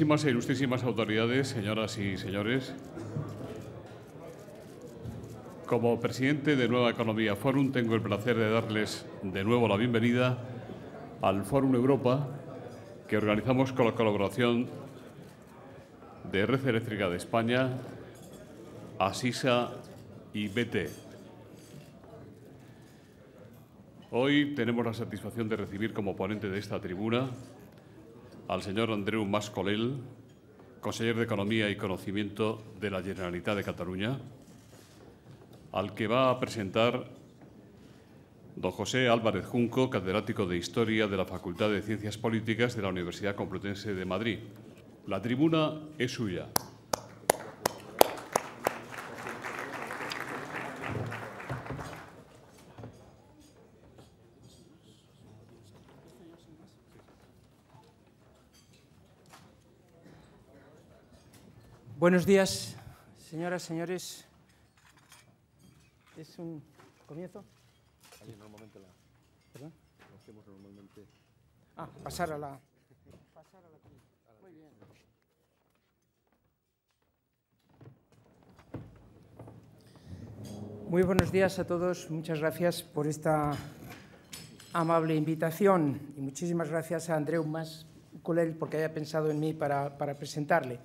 E ilustrísimas autoridades, señoras y señores, como presidente de Nueva Economía Forum, tengo el placer de darles de nuevo la bienvenida al Fórum Europa que organizamos con la colaboración de Red Eléctrica de España, Asisa y BT. Hoy tenemos la satisfacción de recibir como ponente de esta tribuna al señor Andreu Mas Colell, conseller de Economía y Conocimiento de la Generalitat de Cataluña, al que va a presentar don José Álvarez Junco, catedrático de Historia de la Facultad de Ciencias Políticas de la Universidad Complutense de Madrid. La tribuna es suya. Buenos días, señoras, señores. ¿Es un comienzo? Allí normalmente la... ¿Perdón? Lo hacemos normalmente... Pasar a la... Muy bien. Muy buenos días a todos. Muchas gracias por esta amable invitación y muchísimas gracias a Andreu Mas Colell porque haya pensado en mí para presentarle.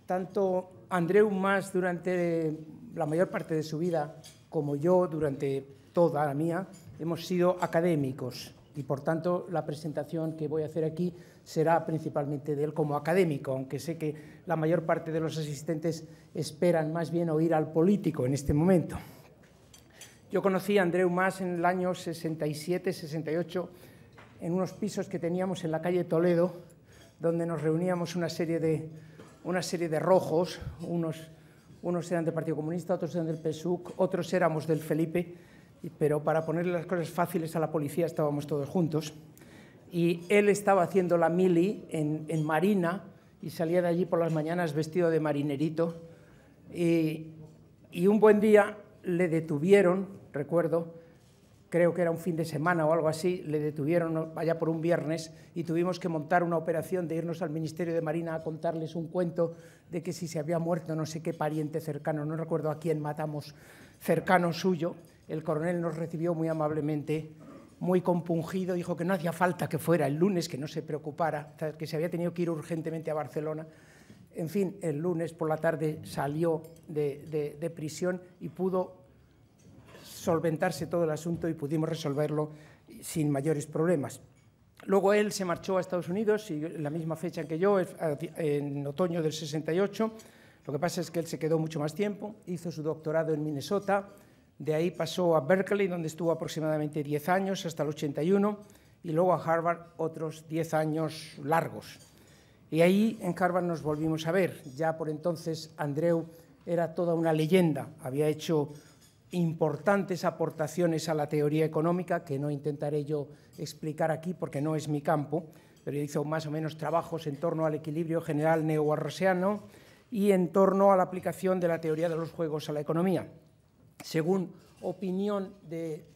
Tanto Andreu Mas durante la mayor parte de su vida como yo durante toda la mía hemos sido académicos y por tanto la presentación que voy a hacer aquí será principalmente de él como académico, aunque sé que la mayor parte de los asistentes esperan más bien oír al político en este momento. Yo conocí a Andreu Mas en el año 67-68 en unos pisos que teníamos en la calle Toledo, donde nos reuníamos una serie de rojos, unos eran del Partido Comunista, otros eran del PSUC, otros éramos del Felipe, pero para ponerle las cosas fáciles a la policía estábamos todos juntos. Y él estaba haciendo la mili en Marina y salía de allí por las mañanas vestido de marinerito. Y un buen día le detuvieron, recuerdo, creo que era un fin de semana o algo así, le detuvieron allá por un viernes y tuvimos que montar una operación de irnos al Ministerio de Marina a contarles un cuento de que si se había muerto no sé qué pariente cercano, no recuerdo a quién matamos cercano suyo. El coronel nos recibió muy amablemente, muy compungido, dijo que no hacía falta que fuera el lunes, que no se preocupara, que se había tenido que ir urgentemente a Barcelona. En fin, el lunes por la tarde salió de prisión y pudo solventarse todo el asunto y pudimos resolverlo sin mayores problemas. Luego él se marchó a Estados Unidos y en la misma fecha que yo, en otoño del 68. Lo que pasa es que él se quedó mucho más tiempo, hizo su doctorado en Minnesota, de ahí pasó a Berkeley, donde estuvo aproximadamente 10 años, hasta el 81, y luego a Harvard otros 10 años largos. Y ahí en Harvard nos volvimos a ver. Ya por entonces Andreu era toda una leyenda, había hecho importantes aportaciones a la teoría económica, que no intentaré yo explicar aquí porque no es mi campo, pero hizo más o menos trabajos en torno al equilibrio general neo-warrosiano y en torno a la aplicación de la teoría de los juegos a la economía. Según opinión de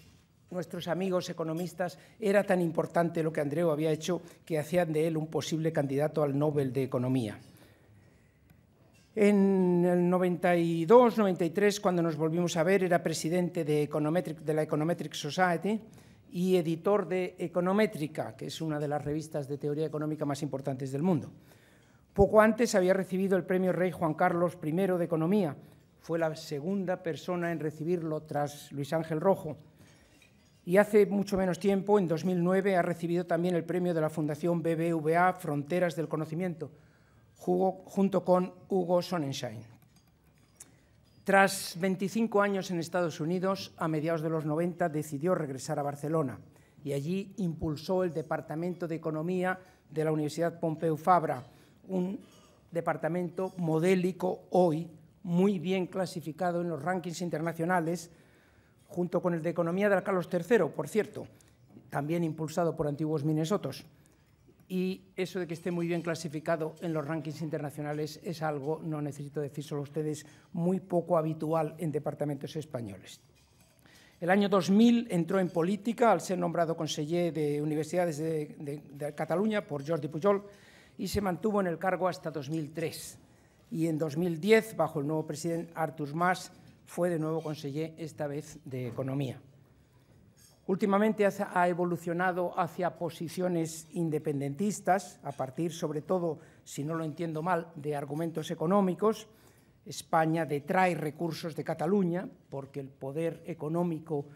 nuestros amigos economistas, era tan importante lo que Andreu había hecho que hacían de él un posible candidato al Nobel de Economía. En el 92-93, cuando nos volvimos a ver, era presidente de la Econometric Society y editor de Econométrica, que es una de las revistas de teoría económica más importantes del mundo. Poco antes había recibido el premio Rey Juan Carlos I de Economía. Fue la segunda persona en recibirlo tras Luis Ángel Rojo. Y hace mucho menos tiempo, en 2009, ha recibido también el premio de la Fundación BBVA Fronteras del Conocimiento, junto con Hugo Sonnenschein. Tras 25 años en Estados Unidos, a mediados de los 90 decidió regresar a Barcelona y allí impulsó el Departamento de Economía de la Universidad Pompeu Fabra, un departamento modélico hoy, muy bien clasificado en los rankings internacionales, junto con el de Economía de Carlos III, por cierto, también impulsado por antiguos minnesotos. Y eso de que esté muy bien clasificado en los rankings internacionales es algo, no necesito decírselo a ustedes, muy poco habitual en departamentos españoles. El año 2000 entró en política al ser nombrado conseller de Universidades de Cataluña por Jordi Pujol y se mantuvo en el cargo hasta 2003. Y en 2010, bajo el nuevo presidente Artur Mas, fue de nuevo conseller, esta vez de Economía. Últimamente ha evolucionado hacia posiciones independentistas, a partir, sobre todo, si no lo entiendo mal, de argumentos económicos. España detrae recursos de Cataluña porque el poder económico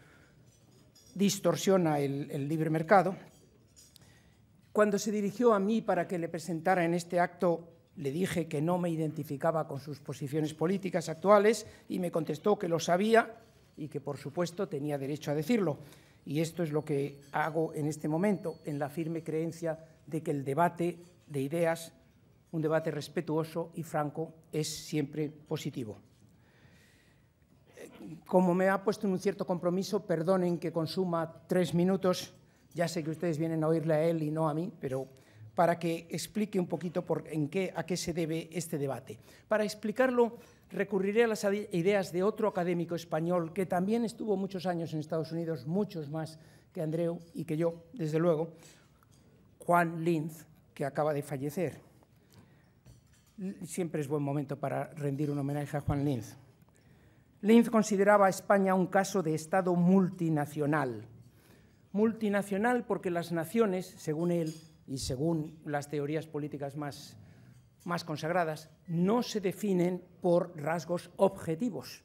distorsiona el libre mercado. Cuando se dirigió a mí para que le presentara en este acto, le dije que no me identificaba con sus posiciones políticas actuales y me contestó que lo sabía y que, por supuesto, tenía derecho a decirlo. Y esto es lo que hago en este momento, en la firme creencia de que el debate de ideas, un debate respetuoso y franco, es siempre positivo. Como me ha puesto en un cierto compromiso, perdonen que consuma 3 minutos, ya sé que ustedes vienen a oírle a él y no a mí, pero para que explique un poquito a qué se debe este debate. Para explicarlo, recurriré a las ideas de otro académico español que también estuvo muchos años en Estados Unidos, muchos más que Andreu y que yo, desde luego, Juan Linz, que acaba de fallecer. Siempre es buen momento para rendir un homenaje a Juan Linz. Linz consideraba a España un caso de Estado multinacional. Multinacional porque las naciones, según él y según las teorías políticas más consagradas, no se definen por rasgos objetivos,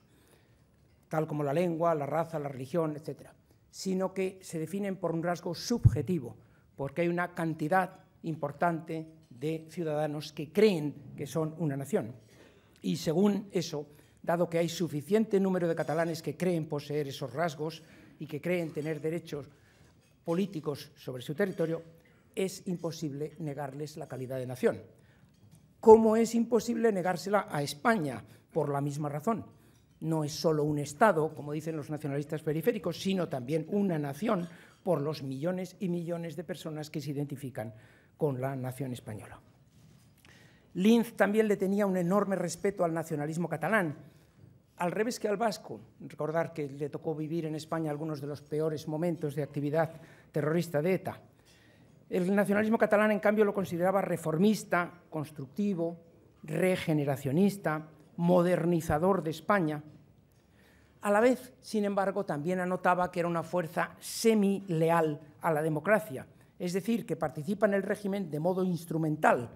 tal como la lengua, la raza, la religión, etc., sino que se definen por un rasgo subjetivo, porque hay una cantidad importante de ciudadanos que creen que son una nación. Y según eso, dado que hay suficiente número de catalanes que creen poseer esos rasgos y que creen tener derechos políticos sobre su territorio, es imposible negarles la calidad de nación. ¿Cómo es imposible negársela a España? Por la misma razón. No es solo un Estado, como dicen los nacionalistas periféricos, sino también una nación por los millones y millones de personas que se identifican con la nación española. Linz también le tenía un enorme respeto al nacionalismo catalán, al revés que al vasco. Recordar que le tocó vivir en España algunos de los peores momentos de actividad terrorista de ETA. El nacionalismo catalán, en cambio, lo consideraba reformista, constructivo, regeneracionista, modernizador de España. A la vez, sin embargo, también anotaba que era una fuerza semi-leal a la democracia, es decir, que participa en el régimen de modo instrumental,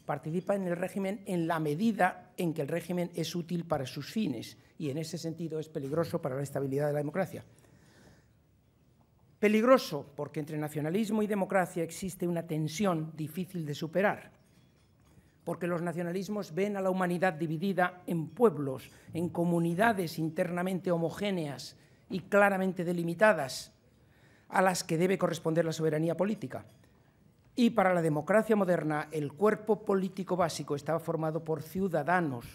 participa en el régimen en la medida en que el régimen es útil para sus fines y en ese sentido es peligroso para la estabilidad de la democracia. Peligroso porque entre nacionalismo y democracia existe una tensión difícil de superar, porque los nacionalismos ven a la humanidad dividida en pueblos, en comunidades internamente homogéneas y claramente delimitadas, a las que debe corresponder la soberanía política. Y para la democracia moderna, el cuerpo político básico estaba formado por ciudadanos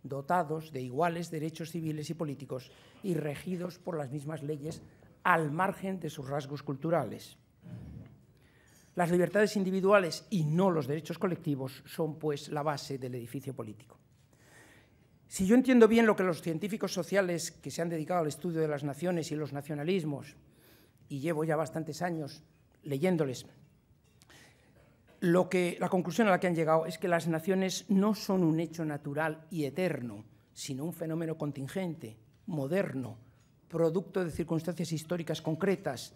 dotados de iguales derechos civiles y políticos y regidos por las mismas leyes al margen de sus rasgos culturales. Las libertades individuales y no los derechos colectivos son, pues, la base del edificio político. Si yo entiendo bien lo que los científicos sociales que se han dedicado al estudio de las naciones y los nacionalismos, y llevo ya bastantes años leyéndoles, la conclusión a la que han llegado es que las naciones no son un hecho natural y eterno, sino un fenómeno contingente, moderno, producto de circunstancias históricas concretas,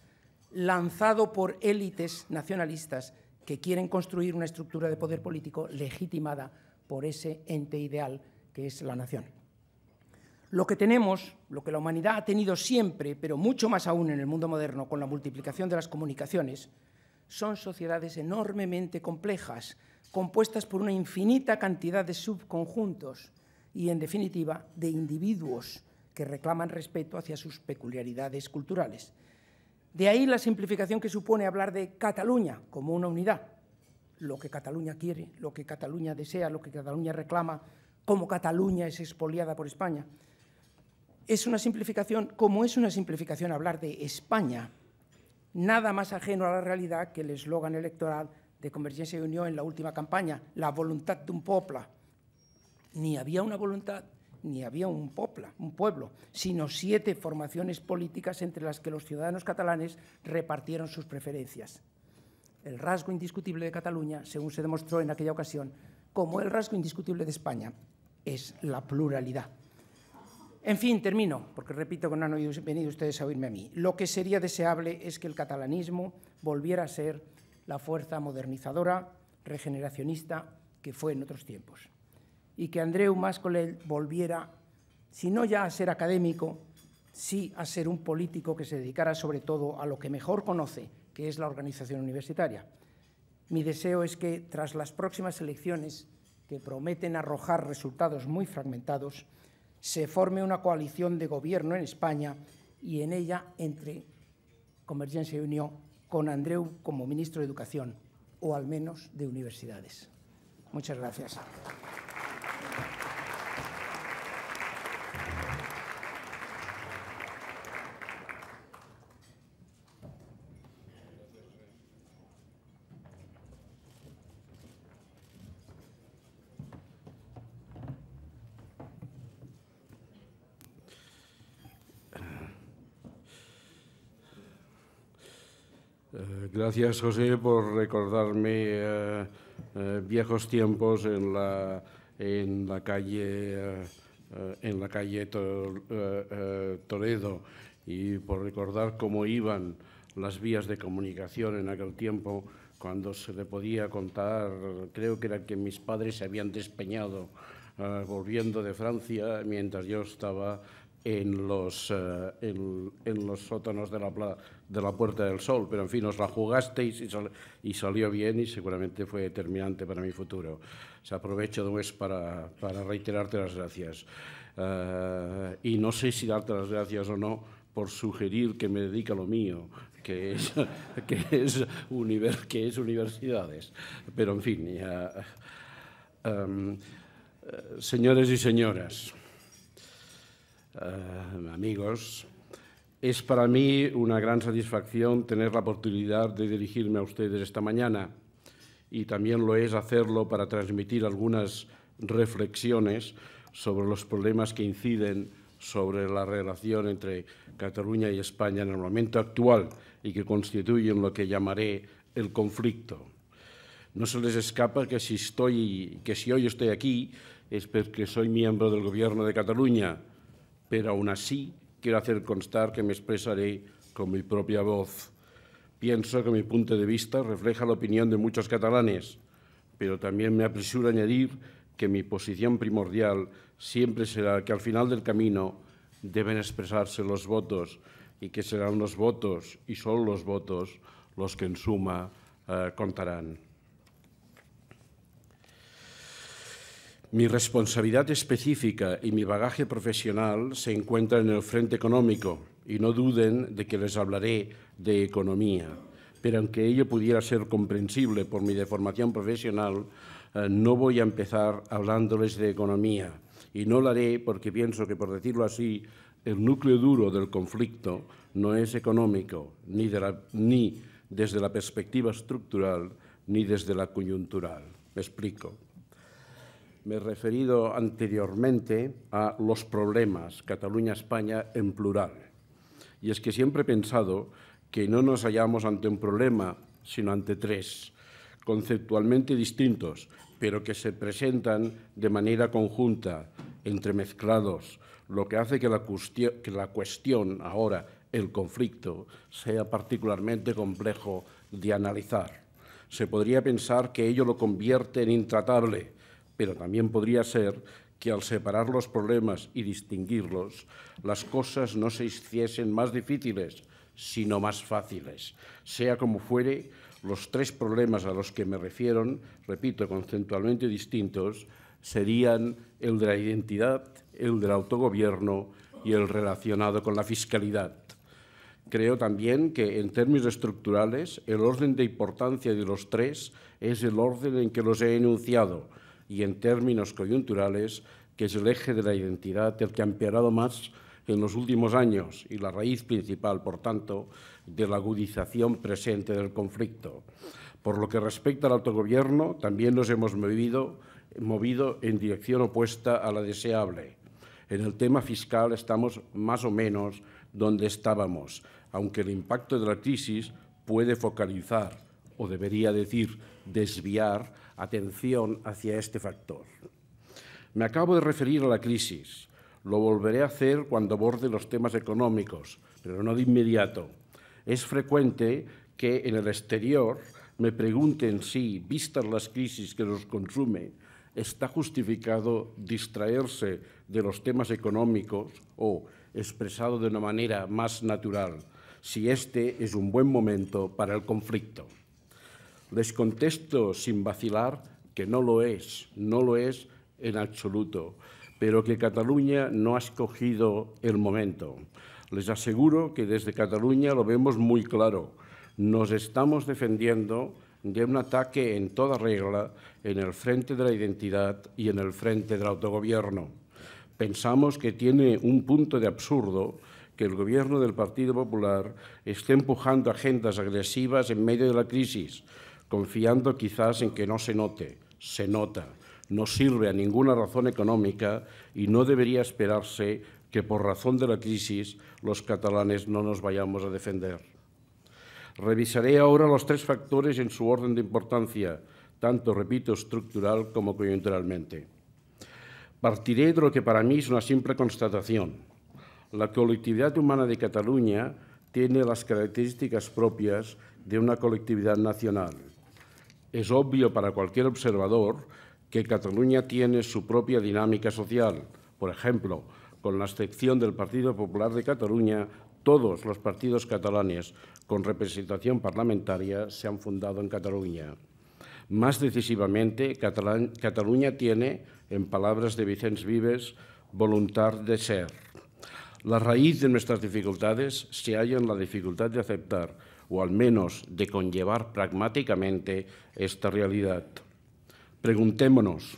lanzado por élites nacionalistas que quieren construir una estructura de poder político legitimada por ese ente ideal que es la nación. Lo que tenemos, lo que la humanidad ha tenido siempre, pero mucho más aún en el mundo moderno con la multiplicación de las comunicaciones, son sociedades enormemente complejas, compuestas por una infinita cantidad de subconjuntos y, en definitiva, de individuos que reclaman respeto hacia sus peculiaridades culturales. De ahí la simplificación que supone hablar de Cataluña como una unidad. Lo que Cataluña quiere, lo que Cataluña desea, lo que Cataluña reclama, cómo Cataluña es expoliada por España. Es una simplificación, como es una simplificación hablar de España, nada más ajeno a la realidad que el eslogan electoral de Convergencia y Unió en la última campaña, la voluntad d'un poble. Ni había una voluntad, ni había un pueblo, sino 7 formaciones políticas entre las que los ciudadanos catalanes repartieron sus preferencias. el rasgo indiscutible de Cataluña, según se demostró en aquella ocasión, como el rasgo indiscutible de España es la pluralidad. En fin, termino, porque repito que no han venido ustedes a oírme a mí. Lo que sería deseable es que el catalanismo volviera a ser la fuerza modernizadora, regeneracionista que fue en otros tiempos. Y que Andreu Mas Colell volviera, si no ya a ser académico, sí a ser un político que se dedicara sobre todo a lo que mejor conoce, que es la organización universitaria. Mi deseo es que, tras las próximas elecciones, que prometen arrojar resultados muy fragmentados, se forme una coalición de gobierno en España y en ella entre Convergencia y Unió con Andreu como ministro de Educación, o al menos de Universidades. Muchas gracias. Gracias, José, por recordarme viejos tiempos en la calle Toledo y por recordar cómo iban las vías de comunicación en aquel tiempo, cuando se le podía contar, creo que era que mis padres se habían despeñado volviendo de Francia mientras yo estaba en los sótanos de la Puerta del Sol, pero en fin, os la jugasteis y salió bien y seguramente fue determinante para mi futuro. Se aprovecho después para reiterarte las gracias. Y no sé si darte las gracias o no por sugerir que me dedique a lo mío, que es universidades. Pero en fin, señores y señoras, amigos, es para mí una gran satisfacción tener la oportunidad de dirigirme a ustedes esta mañana y también lo es hacerlo para transmitir algunas reflexiones sobre los problemas que inciden sobre la relación entre Cataluña y España en el momento actual y que constituyen lo que llamaré el conflicto. No se les escapa que si hoy estoy aquí es porque soy miembro del Gobierno de Cataluña, pero aún así quiero hacer constar que me expresaré con mi propia voz. Pienso que mi punto de vista refleja la opinión de muchos catalanes, pero también me apresuro a añadir que mi posición primordial siempre será que al final del camino deben expresarse los votos y que serán los votos y solo los votos los que en suma contarán. Mi responsabilidad específica y mi bagaje profesional se encuentran en el frente económico y no duden de que les hablaré de economía. Pero aunque ello pudiera ser comprensible por mi deformación profesional, no voy a empezar hablándoles de economía. Y no lo haré porque pienso que, por decirlo así, el núcleo duro del conflicto no es económico, ni desde la perspectiva estructural, ni desde la coyuntural. Me explico. Me he referido anteriormente a los problemas Cataluña-España en plural. Y es que siempre he pensado que no nos hallamos ante un problema, sino ante tres, conceptualmente distintos, pero que se presentan de manera conjunta, entremezclados, lo que hace que la cuestión, ahora el conflicto, sea particularmente complejo de analizar. Se podría pensar que ello lo convierte en intratable, pero también podría ser que al separar los problemas y distinguirlos, las cosas no se hiciesen más difíciles, sino más fáciles. Sea como fuere, los tres problemas a los que me refiero, repito, conceptualmente distintos, serían el de la identidad, el del autogobierno y el relacionado con la fiscalidad. Creo también que, en términos estructurales, el orden de importancia de los tres es el orden en que los he enunciado, y en términos coyunturales, que es el eje de la identidad el que ha empeorado más en los últimos años y la raíz principal, por tanto, de la agudización presente del conflicto. Por lo que respecta al autogobierno, también nos hemos movido en dirección opuesta a la deseable. En el tema fiscal estamos más o menos donde estábamos, aunque el impacto de la crisis puede focalizar o debería decir desviar, atención hacia este factor. Me acabo de referir a la crisis. Lo volveré a hacer cuando aborde los temas económicos, pero no de inmediato. Es frecuente que en el exterior me pregunten si, vistas las crisis que nos consume, está justificado distraerse de los temas económicos o, expresado de una manera más natural, si este es un buen momento para el conflicto. Les contesto sin vacilar que no lo es en absoluto, pero que Cataluña no ha escogido el momento. Les aseguro que desde Cataluña lo vemos muy claro. Nos estamos defendiendo de un ataque en toda regla en el frente de la identidad y en el frente del autogobierno. Pensamos que tiene un punto de absurdo que el Gobierno del Partido Popular esté empujando agendas agresivas en medio de la crisis, confiando quizás en que no se note. Se nota. No sirve a ninguna razón económica y no debería esperarse que por razón de la crisis los catalanes no nos vayamos a defender. Revisaré ahora los tres factores en su orden de importancia, tanto, repito, estructural como coyunturalmente. Partiré de lo que para mí es una simple constatación. La colectividad humana de Cataluña tiene las características propias de una colectividad nacional. Es obvio para cualquier observador que Cataluña tiene su propia dinámica social. Por ejemplo, con la excepción del Partido Popular de Cataluña, todos los partidos catalanes con representación parlamentaria se han fundado en Cataluña. Más decisivamente, Cataluña tiene, en palabras de Vicens Vives, voluntad de ser. La raíz de nuestras dificultades se halla en la dificultad de aceptar, o al menos de conllevar pragmáticamente, esta realidad. Preguntémonos,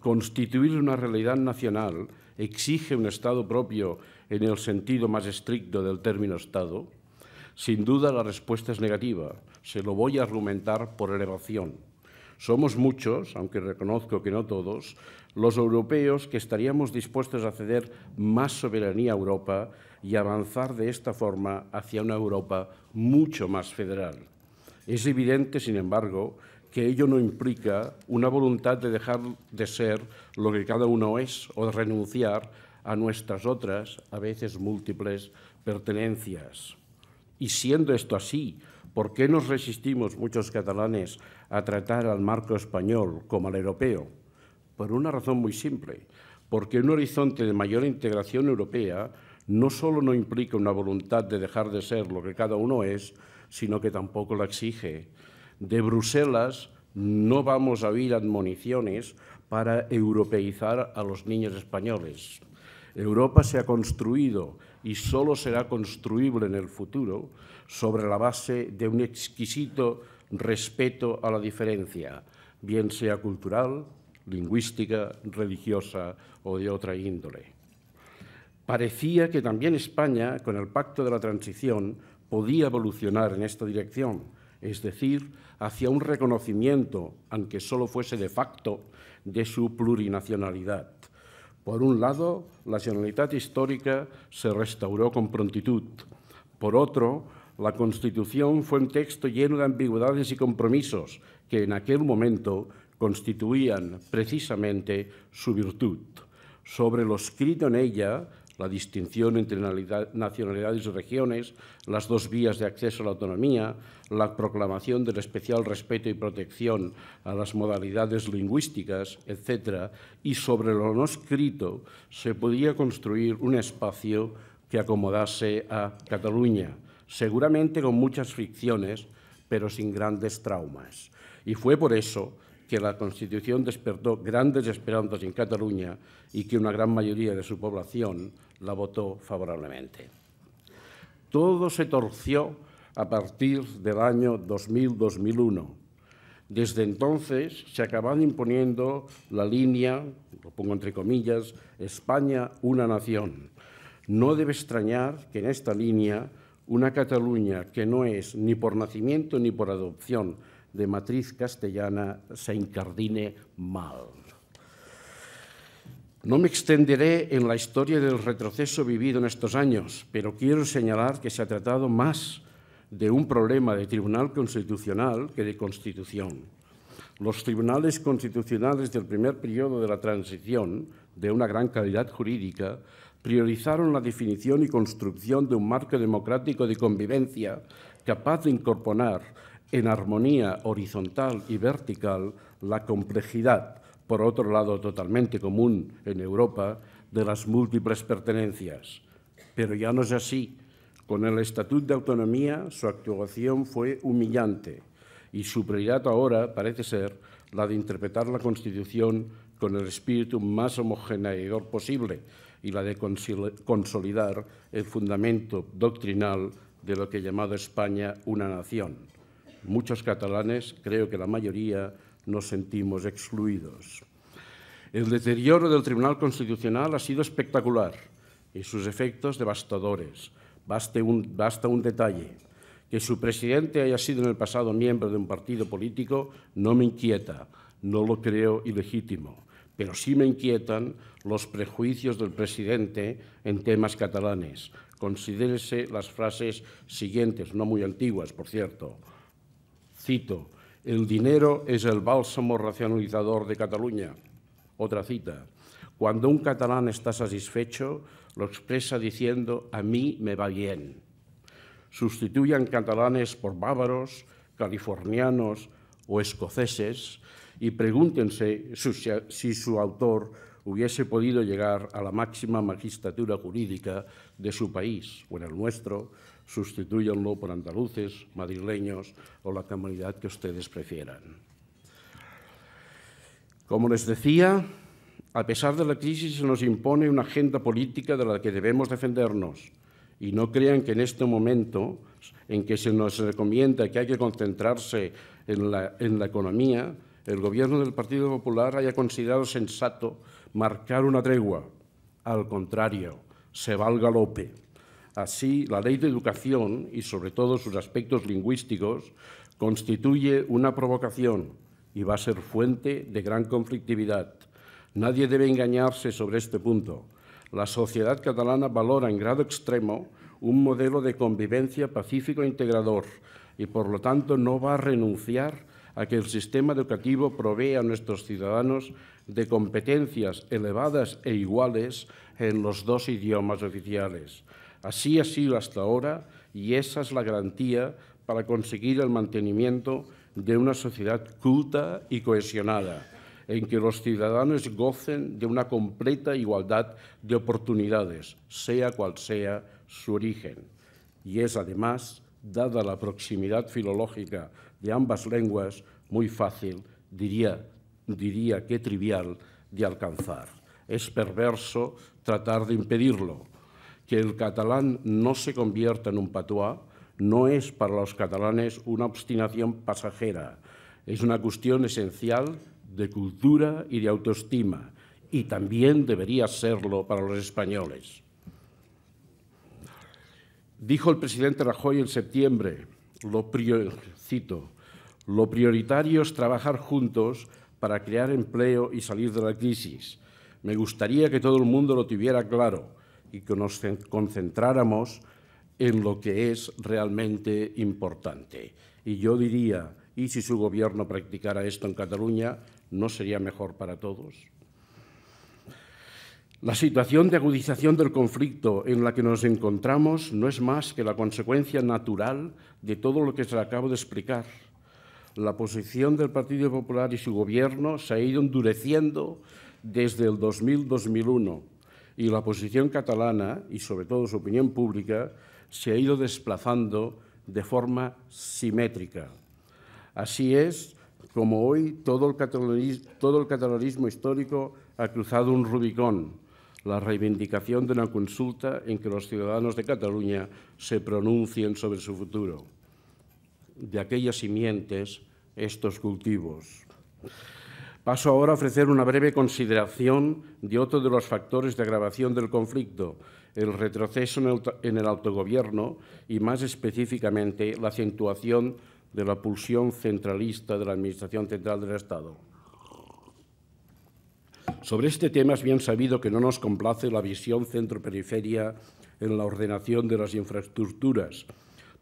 ¿constituir una realidad nacional exige un Estado propio en el sentido más estricto del término Estado? Sin duda la respuesta es negativa. Se lo voy a argumentar por elevación. Somos muchos, aunque reconozco que no todos, los europeos que estaríamos dispuestos a ceder más soberanía a Europa y avanzar de esta forma hacia una Europa mucho más federal. Es evidente, sin embargo, que ello no implica una voluntad de dejar de ser lo que cada uno es o de renunciar a nuestras otras, a veces múltiples, pertenencias. Y siendo esto así, ¿por qué nos resistimos muchos catalanes a tratar al marco español como al europeo? Por una razón muy simple, porque un horizonte de mayor integración europea no solo no implica una voluntad de dejar de ser lo que cada uno es, sino que tampoco la exige. De Bruselas no vamos a oír admoniciones para europeizar a los niños españoles. Europa se ha construido y solo será construible en el futuro sobre la base de un exquisito respeto a la diferencia, bien sea cultural, lingüística, religiosa o de otra índole. Parecía que también España, con el Pacto de la Transición, podía evolucionar en esta dirección, es decir, hacia un reconocimiento, aunque solo fuese de facto, de su plurinacionalidad. Por un lado, la Generalitat histórica se restauró con prontitud. Por otro, la Constitución fue un texto lleno de ambigüedades y compromisos que en aquel momento constituían precisamente su virtud. Sobre lo escrito en ella, la distinción entre nacionalidades y regiones, las dos vías de acceso a la autonomía, la proclamación del especial respeto y protección a las modalidades lingüísticas, etc., y sobre lo no escrito se podía construir un espacio que acomodase a Cataluña, seguramente con muchas fricciones, pero sin grandes traumas. Y fue por eso que la Constitución despertó grandes esperanzas en Cataluña y que una gran mayoría de su población la votó favorablemente. Todo se torció a partir del año 2000-2001. Desde entonces se acababa imponiendo la línea, lo pongo entre comillas, España, una nación. No debe extrañar que en esta línea una Cataluña que no es ni por nacimiento ni por adopción de matriz castellana se incardine mal. No me extenderé en la historia del retroceso vivido en estos años, pero quiero señalar que se ha tratado más de un problema de tribunal constitucional que de Constitución. Los tribunales constitucionales del primer periodo de la transición, de una gran calidad jurídica, priorizaron la definición y construcción de un marco democrático de convivencia capaz de incorporar en armonía horizontal y vertical la complejidad, por otro lado totalmente común en Europa, de las múltiples pertenencias. Pero ya no es así. Con el Estatuto de Autonomía su actuación fue humillante y su prioridad ahora parece ser la de interpretar la Constitución con el espíritu más homogeneizador posible y la de consolidar el fundamento doctrinal de lo que ha llamado España una nación. Muchos catalanes, creo que la mayoría, nos sentimos excluidos. El deterioro del Tribunal Constitucional ha sido espectacular y sus efectos devastadores. Basta un detalle. Que su presidente haya sido en el pasado miembro de un partido político no me inquieta, no lo creo ilegítimo, pero sí me inquietan los prejuicios del presidente en temas catalanes. Considérese las frases siguientes, no muy antiguas, por cierto. Cito: el dinero es el bálsamo racionalizador de Cataluña. Otra cita: cuando un catalán está satisfecho, lo expresa diciendo a mí me va bien. Sustituyan catalanes por bávaros, californianos o escoceses y pregúntense si su autor hubiese podido llegar a la máxima magistratura jurídica de su país o en el nuestro. Sustitúyanlo por andaluces, madrileños o la comunidad que ustedes prefieran. Como les decía, a pesar de la crisis se nos impone una agenda política de la que debemos defendernos. Y no crean que en este momento en que se nos recomienda que hay que concentrarse en la economía, el Gobierno del Partido Popular haya considerado sensato marcar una tregua. Al contrario, se va al galope. Así, la Ley de Educación, y sobre todo sus aspectos lingüísticos, constituye una provocación y va a ser fuente de gran conflictividad. Nadie debe engañarse sobre este punto. La sociedad catalana valora en grado extremo un modelo de convivencia pacífico e integrador y, por lo tanto, no va a renunciar a que el sistema educativo provee a nuestros ciudadanos de competencias elevadas e iguales en los dos idiomas oficiales. Así ha sido hasta ahora y esa es la garantía para conseguir el mantenimiento de una sociedad culta y cohesionada, en que los ciudadanos gocen de una completa igualdad de oportunidades, sea cual sea su origen. Y es, además, dada la proximidad filológica de ambas lenguas, muy fácil, diría que trivial, de alcanzar. Es perverso tratar de impedirlo. Que el catalán no se convierta en un patuá no es para los catalanes una obstinación pasajera, es una cuestión esencial de cultura y de autoestima, y también debería serlo para los españoles. Dijo el presidente Rajoy en septiembre, cito: lo prioritario es trabajar juntos para crear empleo y salir de la crisis. Me gustaría que todo el mundo lo tuviera claro y que nos concentráramos en lo que es realmente importante. Y yo diría, ¿y si su gobierno practicara esto en Cataluña, no sería mejor para todos? La situación de agudización del conflicto en la que nos encontramos no es más que la consecuencia natural de todo lo que se le acabo de explicar. La posición del Partido Popular y su gobierno se ha ido endureciendo desde el 2000-2001 y la posición catalana, y sobre todo su opinión pública, se ha ido desplazando de forma simétrica. Así es como hoy todo el catalanismo histórico ha cruzado un Rubicón, la reivindicación de una consulta en que los ciudadanos de Cataluña se pronuncien sobre su futuro. De aquellas simientes, estos cultivos. Paso ahora a ofrecer una breve consideración de otro de los factores de agravación del conflicto, el retroceso en el autogobierno y, más específicamente, la acentuación de la pulsión centralista de la Administración Central del Estado. Sobre este tema es bien sabido que no nos complace la visión centro-periferia en la ordenación de las infraestructuras,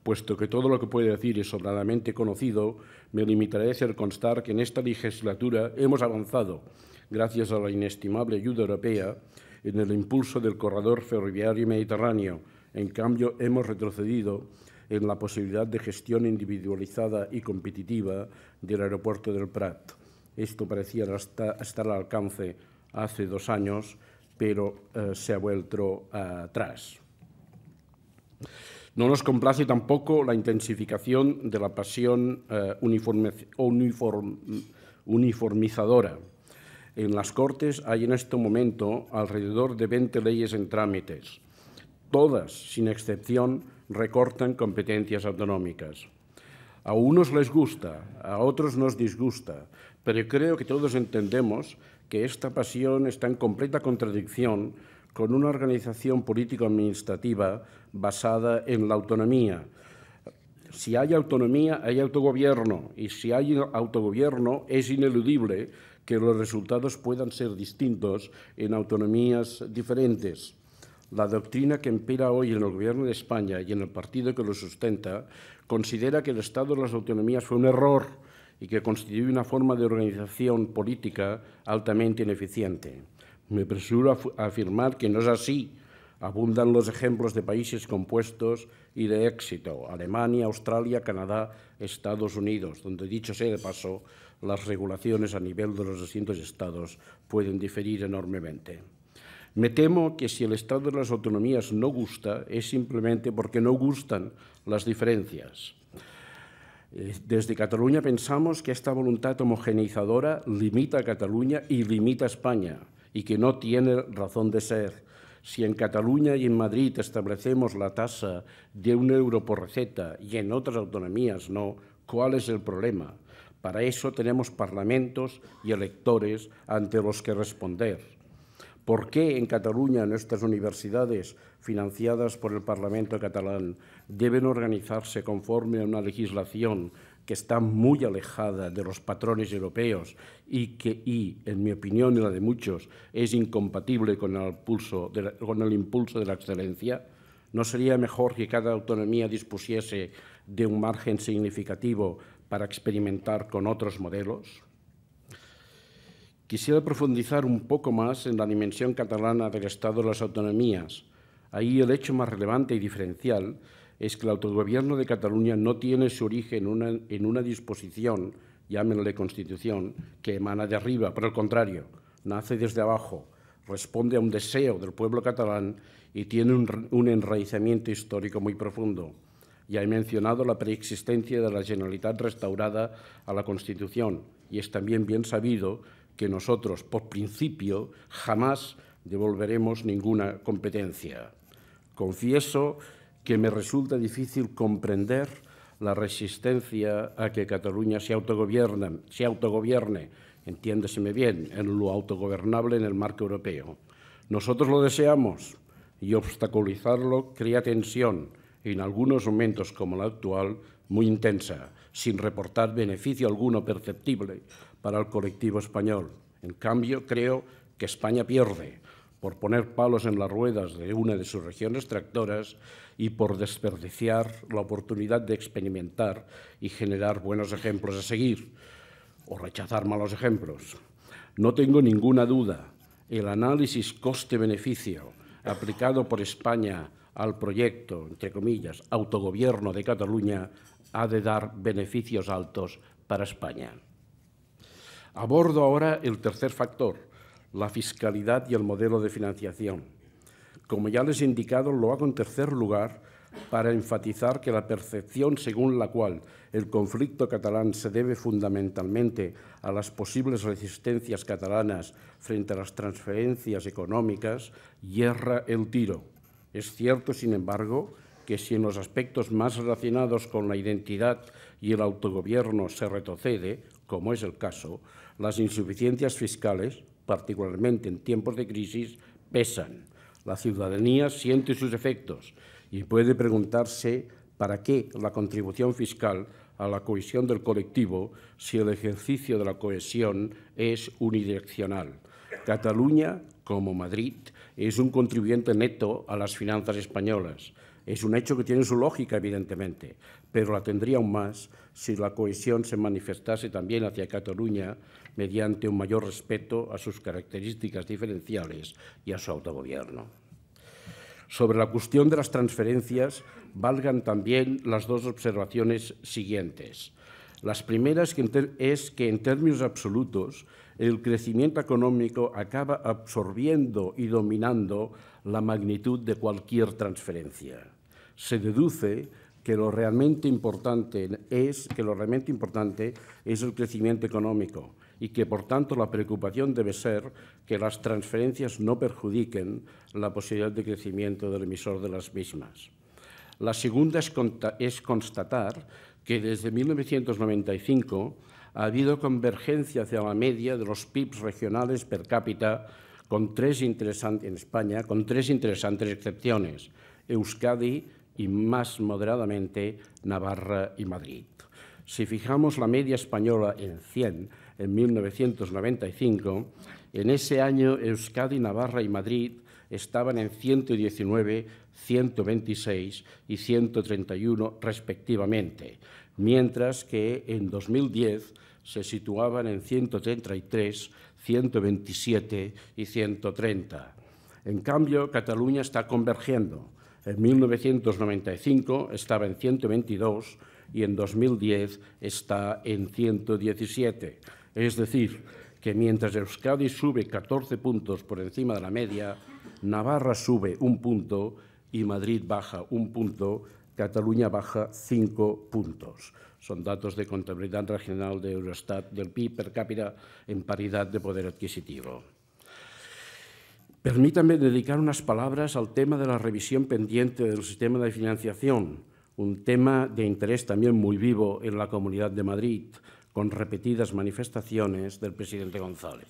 puesto que todo lo que puede decir es sobradamente conocido, me limitaré a hacer constar que en esta legislatura hemos avanzado, gracias a la inestimable ayuda europea, en el impulso del corredor ferroviario mediterráneo. En cambio, hemos retrocedido en la posibilidad de gestión individualizada y competitiva del aeropuerto del Prat. Esto parecía estar al alcance hace 2 años, pero se ha vuelto atrás. No nos complace tampoco la intensificación de la pasión uniformizadora. En las Cortes hay en este momento alrededor de 20 leyes en trámites. Todas, sin excepción, recortan competencias autonómicas. A unos les gusta, a otros nos disgusta, pero creo que todos entendemos que esta pasión está en completa contradicción con una organización político-administrativa basada en la autonomía. Si hay autonomía, hay autogobierno, y si hay autogobierno, es ineludible que los resultados puedan ser distintos en autonomías diferentes. La doctrina que impera hoy en el Gobierno de España y en el partido que lo sustenta considera que el Estado de las autonomías fue un error y que constituye una forma de organización política altamente ineficiente. Me apresuro a afirmar que no es así. Abundan los ejemplos de países compuestos y de éxito: Alemania, Australia, Canadá, Estados Unidos, donde, dicho sea de paso, las regulaciones a nivel de los distintos estados pueden diferir enormemente. Me temo que si el estado de las autonomías no gusta, es simplemente porque no gustan las diferencias. Desde Cataluña pensamos que esta voluntad homogeneizadora limita a Cataluña y limita a España, y que no tiene razón de ser. Si en Cataluña y en Madrid establecemos la tasa de 1 euro por receta y en otras autonomías no, ¿cuál es el problema? Para eso tenemos parlamentos y electores ante los que responder. ¿Por qué en Cataluña nuestras universidades, financiadas por el Parlamento catalán, deben organizarse conforme a una legislación que está muy alejada de los patrones europeos y que, en mi opinión y la de muchos, es incompatible con el impulso de la excelencia? ¿No sería mejor que cada autonomía dispusiese de un margen significativo para experimentar con otros modelos? Quisiera profundizar un poco más en la dimensión catalana del Estado de las autonomías. Ahí el hecho más relevante y diferencial es que el autogobierno de Cataluña no tiene su origen en una disposición, llámenle Constitución, que emana de arriba. Por el contrario, nace desde abajo, responde a un deseo del pueblo catalán y tiene un enraizamiento histórico muy profundo. Ya he mencionado la preexistencia de la Generalitat restaurada a la Constitución, y es también bien sabido que nosotros, por principio, jamás devolveremos ninguna competencia. Confieso que me resulta difícil comprender la resistencia a que Cataluña se autogobierne, entiéndeseme bien, en lo autogobernable en el marco europeo. Nosotros lo deseamos y obstaculizarlo crea tensión, en algunos momentos como el actual, muy intensa, sin reportar beneficio alguno perceptible para el colectivo español. En cambio, creo que España pierde por poner palos en las ruedas de una de sus regiones tractoras y por desperdiciar la oportunidad de experimentar y generar buenos ejemplos a seguir o rechazar malos ejemplos. No tengo ninguna duda, el análisis coste-beneficio aplicado por España al proyecto, entre comillas, autogobierno de Cataluña ha de dar beneficios altos para España. Abordo ahora el tercer factor, la fiscalidad y el modelo de financiación. Como ya les he indicado, lo hago en tercer lugar para enfatizar que la percepción según la cual el conflicto catalán se debe fundamentalmente a las posibles resistencias catalanas frente a las transferencias económicas yerra el tiro. Es cierto, sin embargo, que si en los aspectos más relacionados con la identidad y el autogobierno se retrocede, como es el caso, las insuficiencias fiscales, particularmente en tiempos de crisis, pesan. La ciudadanía siente sus efectos y puede preguntarse para qué la contribución fiscal a la cohesión del colectivo si el ejercicio de la cohesión es unidireccional. Cataluña, como Madrid, es un contribuyente neto a las finanzas españolas. Es un hecho que tiene su lógica, evidentemente, pero la tendría aún más si la cohesión se manifestase también hacia Cataluña mediante un mayor respeto a sus características diferenciales y a su autogobierno. Sobre la cuestión de las transferencias, valgan también las dos observaciones siguientes. Las primeras es que en términos absolutos el crecimiento económico acaba absorbiendo y dominando la magnitud de cualquier transferencia. Se deduce que lo realmente importante es el crecimiento económico y que, por tanto, la preocupación debe ser que las transferencias no perjudiquen la posibilidad de crecimiento del emisor de las mismas. La segunda es constatar que desde 1995 ha habido convergencia hacia la media de los PIBs regionales per cápita en España, con tres interesantes excepciones: Euskadi y, más moderadamente, Navarra y Madrid. Si fijamos la media española en 100 en 1995, en ese año Euskadi, Navarra y Madrid estaban en 119, 126 y 131 respectivamente, mientras que en 2010 se situaban en 133, 127 y 130. En cambio, Cataluña está convergiendo. En 1995 estaba en 122 y en 2010 está en 117. Es decir, que mientras Euskadi sube 14 puntos por encima de la media, Navarra sube 1 punto y Madrid baja 1 punto, Cataluña baja 5 puntos. Son datos de contabilidad regional de Eurostat del PIB per cápita en paridad de poder adquisitivo. Permítanme dedicar unas palabras al tema de la revisión pendiente del sistema de financiación, un tema de interés también muy vivo en la Comunidad de Madrid, con repetidas manifestaciones del presidente González.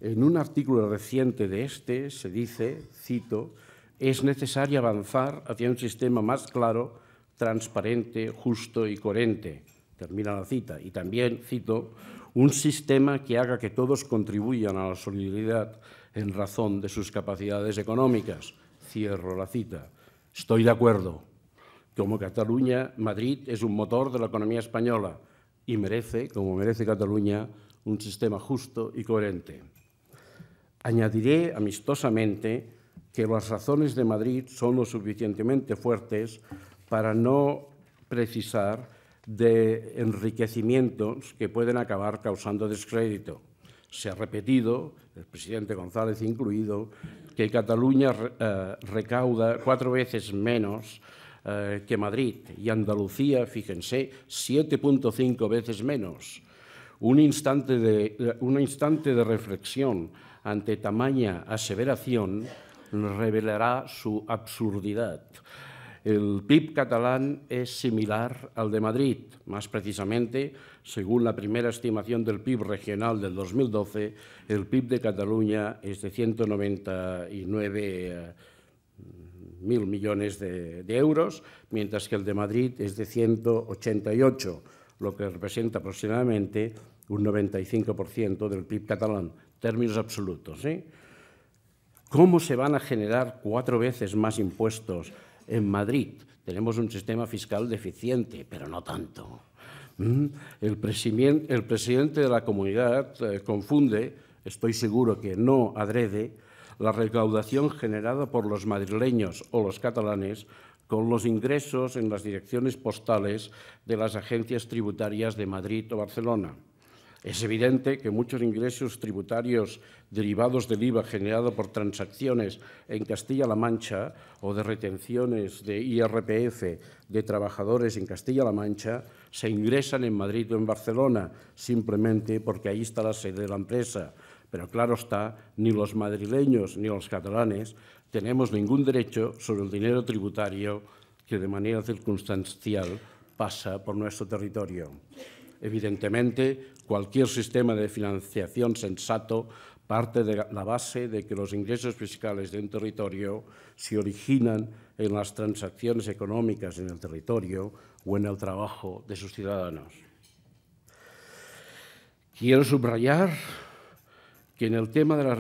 En un artículo reciente de este se dice, cito, «Es necesario avanzar hacia un sistema más claro, transparente, justo y coherente». Termina la cita. Y también, cito, «un sistema que haga que todos contribuyan a la solidaridad en razón de sus capacidades económicas». Cierro la cita. Estoy de acuerdo. Como Cataluña, Madrid es un motor de la economía española y merece, como merece Cataluña, un sistema justo y coherente. Añadiré amistosamente que las razones de Madrid son lo suficientemente fuertes para no precisar de enriquecimientos que pueden acabar causando descrédito. Se ha repetido, el presidente González incluido, que Cataluña recauda 4 veces menos que Madrid y Andalucía, fíjense, 7,5 veces menos. Un instante de reflexión ante tamaña aseveración revelará su absurdidad. El PIB catalán es similar al de Madrid. Más precisamente, según la primera estimación del PIB regional del 2012, el PIB de Cataluña es de 199.000 millones de euros, mientras que el de Madrid es de 188, lo que representa aproximadamente un 95% del PIB catalán, términos absolutos. ¿Cómo se van a generar 4 veces más impuestos en Madrid? Tenemos un sistema fiscal deficiente, pero no tanto. El presidente de la comunidad confunde, estoy seguro que no adrede, la recaudación generada por los madrileños o los catalanes con los ingresos en las direcciones postales de las agencias tributarias de Madrid o Barcelona. Es evidente que muchos ingresos tributarios derivados del IVA generado por transacciones en Castilla-La Mancha o de retenciones de IRPF de trabajadores en Castilla-La Mancha se ingresan en Madrid o en Barcelona, simplemente porque ahí está la sede de la empresa. Pero claro está, ni los madrileños ni los catalanes tenemos ningún derecho sobre el dinero tributario que de manera circunstancial pasa por nuestro territorio. Evidentemente, cualquier sistema de financiación sensato parte de la base de que los ingresos fiscales de un territorio se originan en las transacciones económicas en el territorio o en el trabajo de sus ciudadanos. Quiero subrayar, que en el tema de la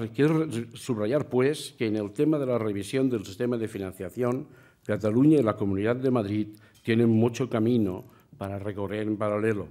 revisión del sistema de financiación Cataluña y la Comunidad de Madrid tienen mucho camino para recorrer en paralelo.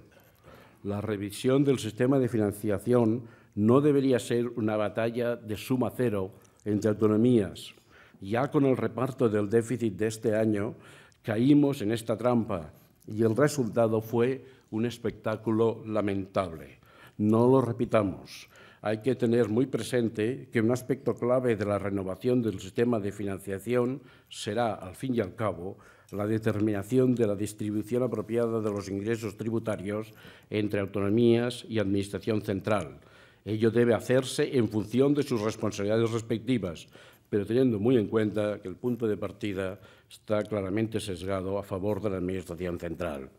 La revisión del sistema de financiación no debería ser una batalla de suma cero entre autonomías. Ya con el reparto del déficit de este año caímos en esta trampa y el resultado fue un espectáculo lamentable. No lo repitamos. Hay que tener muy presente que un aspecto clave de la renovación del sistema de financiación será, al fin y al cabo, la determinación de la distribución apropiada de los ingresos tributarios entre autonomías y Administración central. Ello debe hacerse en función de sus responsabilidades respectivas, pero teniendo muy en cuenta que el punto de partida está claramente sesgado a favor de la Administración central.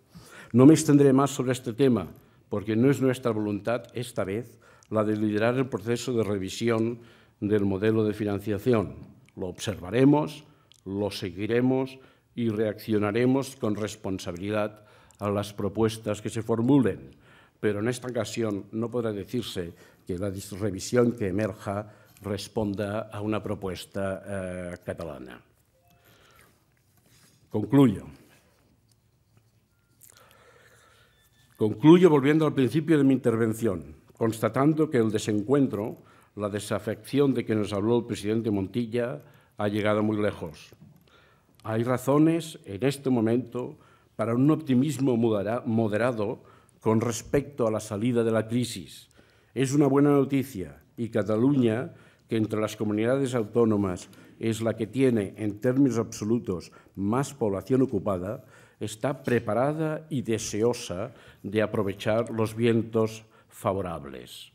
No me extenderé más sobre este tema, porque no es nuestra voluntad esta vez la de liderar el proceso de revisión del modelo de financiación. Lo observaremos, lo seguiremos y reaccionaremos con responsabilidad a las propuestas que se formulen. Pero en esta ocasión no podrá decirse que la revisión que emerja responda a una propuesta catalana. Concluyo volviendo al principio de mi intervención, constatando que el desencuentro, la desafección de que nos habló el presidente Montilla, ha llegado muy lejos. Hay razones en este momento para un optimismo moderado con respecto a la salida de la crisis. Es una buena noticia y Cataluña, que entre las comunidades autónomas es la que tiene en términos absolutos más población ocupada, está preparada y deseosa de aprovechar los vientos favorables.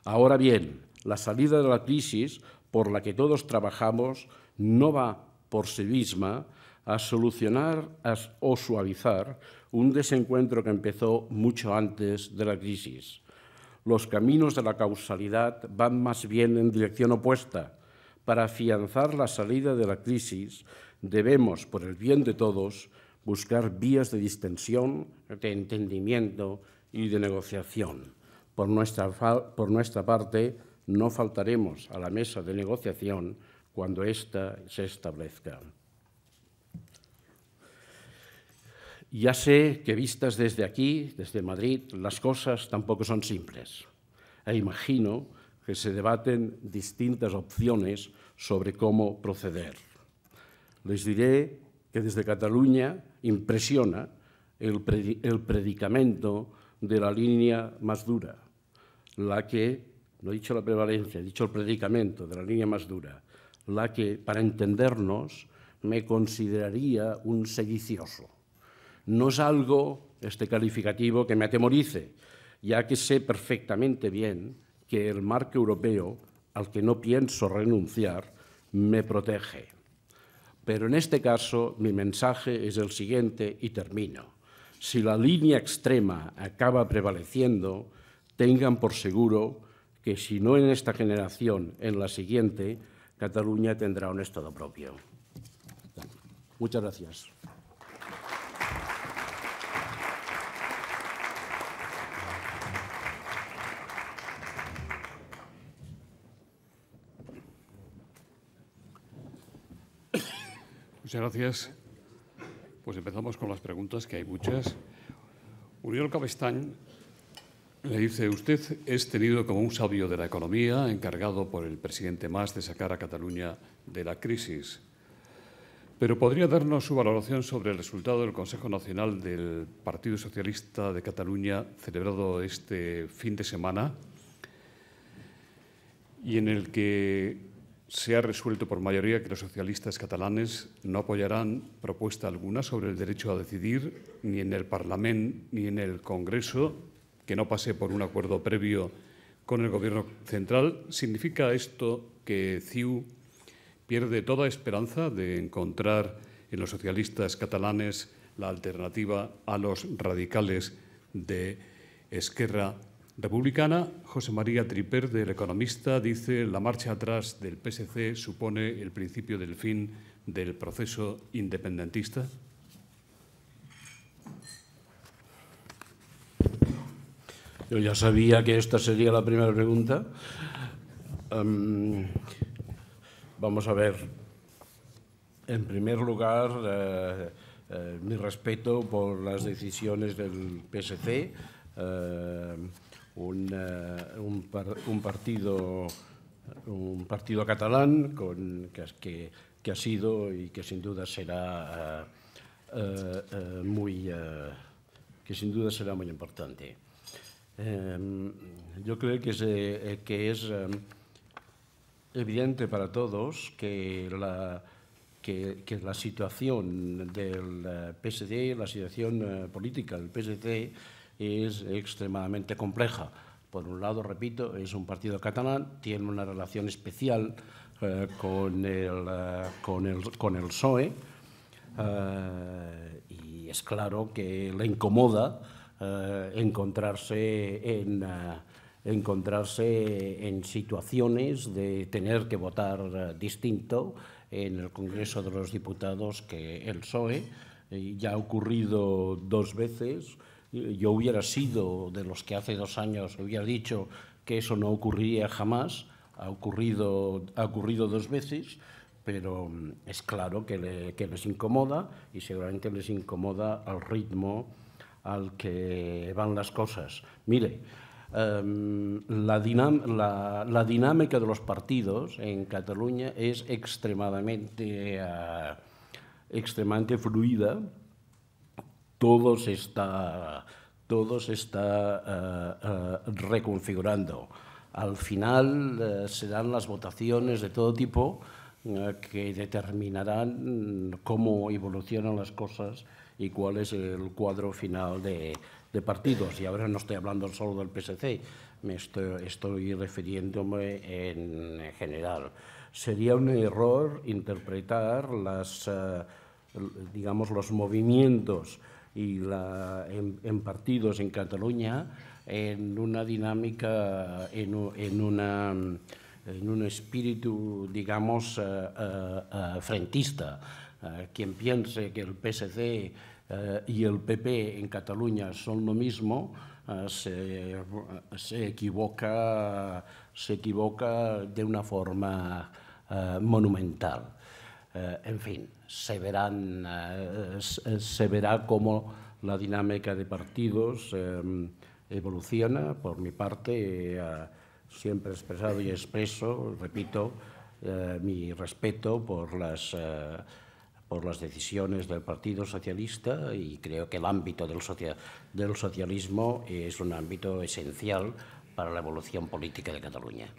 Ahora bien, la salida de la crisis por la que todos trabajamos no va por sí misma a solucionar o suavizar un desencuentro que empezó mucho antes de la crisis. Los caminos de la causalidad van más bien en dirección opuesta. Para afianzar la salida de la crisis debemos, por el bien de todos, buscar vías de distensión, de entendimiento y de negociación. Por nuestra parte, no faltaremos a la mesa de negociación cuando ésta se establezca. Ya sé que vistas desde aquí, desde Madrid, las cosas tampoco son simples. E imagino que se debaten distintas opciones sobre cómo proceder. Les diré que desde Cataluña impresiona el predicamento de la línea más dura, la que, no he dicho la prevalencia, he dicho el predicamento de la línea más dura, la que, para entendernos, me consideraría un sedicioso. No es algo, este calificativo, que me atemorice, ya que sé perfectamente bien que el marco europeo, al que no pienso renunciar, me protege. Pero en este caso mi mensaje es el siguiente y termino. Si la línea extrema acaba prevaleciendo, tengan por seguro que si no en esta generación, en la siguiente, Cataluña tendrá un Estado propio. Muchas gracias. Muchas gracias. Pues empezamos con las preguntas, que hay muchas. Oriol Cabestany le dice: usted es tenido como un sabio de la economía, encargado por el presidente Mas de sacar a Cataluña de la crisis. Pero ¿podría darnos su valoración sobre el resultado del Consejo Nacional del Partido Socialista de Cataluña celebrado este fin de semana y en el que se ha resuelto por mayoría que los socialistas catalanes no apoyarán propuesta alguna sobre el derecho a decidir, ni en el Parlamento ni en el Congreso, que no pase por un acuerdo previo con el Gobierno central? ¿Significa esto que CiU pierde toda esperanza de encontrar en los socialistas catalanes la alternativa a los radicales de Esquerra Republicana? José María Triper, del Economista, dice: la marcha atrás del PSC supone el principio del fin del proceso independentista. Yo ya sabía que esta sería la primera pregunta. Vamos a ver. En primer lugar, mi respeto por las decisiones del PSC, un partido catalán que ha sido y que sin duda será muy importante. Yo creo que es evidente para todos que la situación del PSC, la situación política del PSC es extremadamente compleja. Por un lado, repito, es un partido catalán, tiene una relación especial con el PSOE y es claro que le incomoda encontrarse en situaciones de tener que votar distinto en el Congreso de los Diputados que el PSOE. Ya ha ocurrido 2 veces. Yo hubiera sido de los que hace 2 años hubiera dicho que eso no ocurriría jamás. Ha ocurrido 2 veces, pero es claro que les incomoda y seguramente les incomoda al ritmo al que van las cosas. Mire, la dinámica de los partidos en Cataluña es extremadamente fluida. Todo se está reconfigurando. Al final serán las votaciones de todo tipo que determinarán cómo evolucionan las cosas y cuál es el cuadro final de partidos. Y ahora no estoy hablando solo del PSC, estoy refiriéndome en general. Sería un error interpretar los movimientos y en partidos en Cataluña en una dinámica, en un espíritu, digamos, frentista. Quien piense que el PSC y el PP en Cataluña son lo mismo, se equivoca de una forma monumental. En fin, se verá cómo la dinámica de partidos evoluciona. Por mi parte, siempre he expresado y expreso, repito, mi respeto por las decisiones del Partido Socialista y creo que el ámbito del socialismo es un ámbito esencial para la evolución política de Cataluña.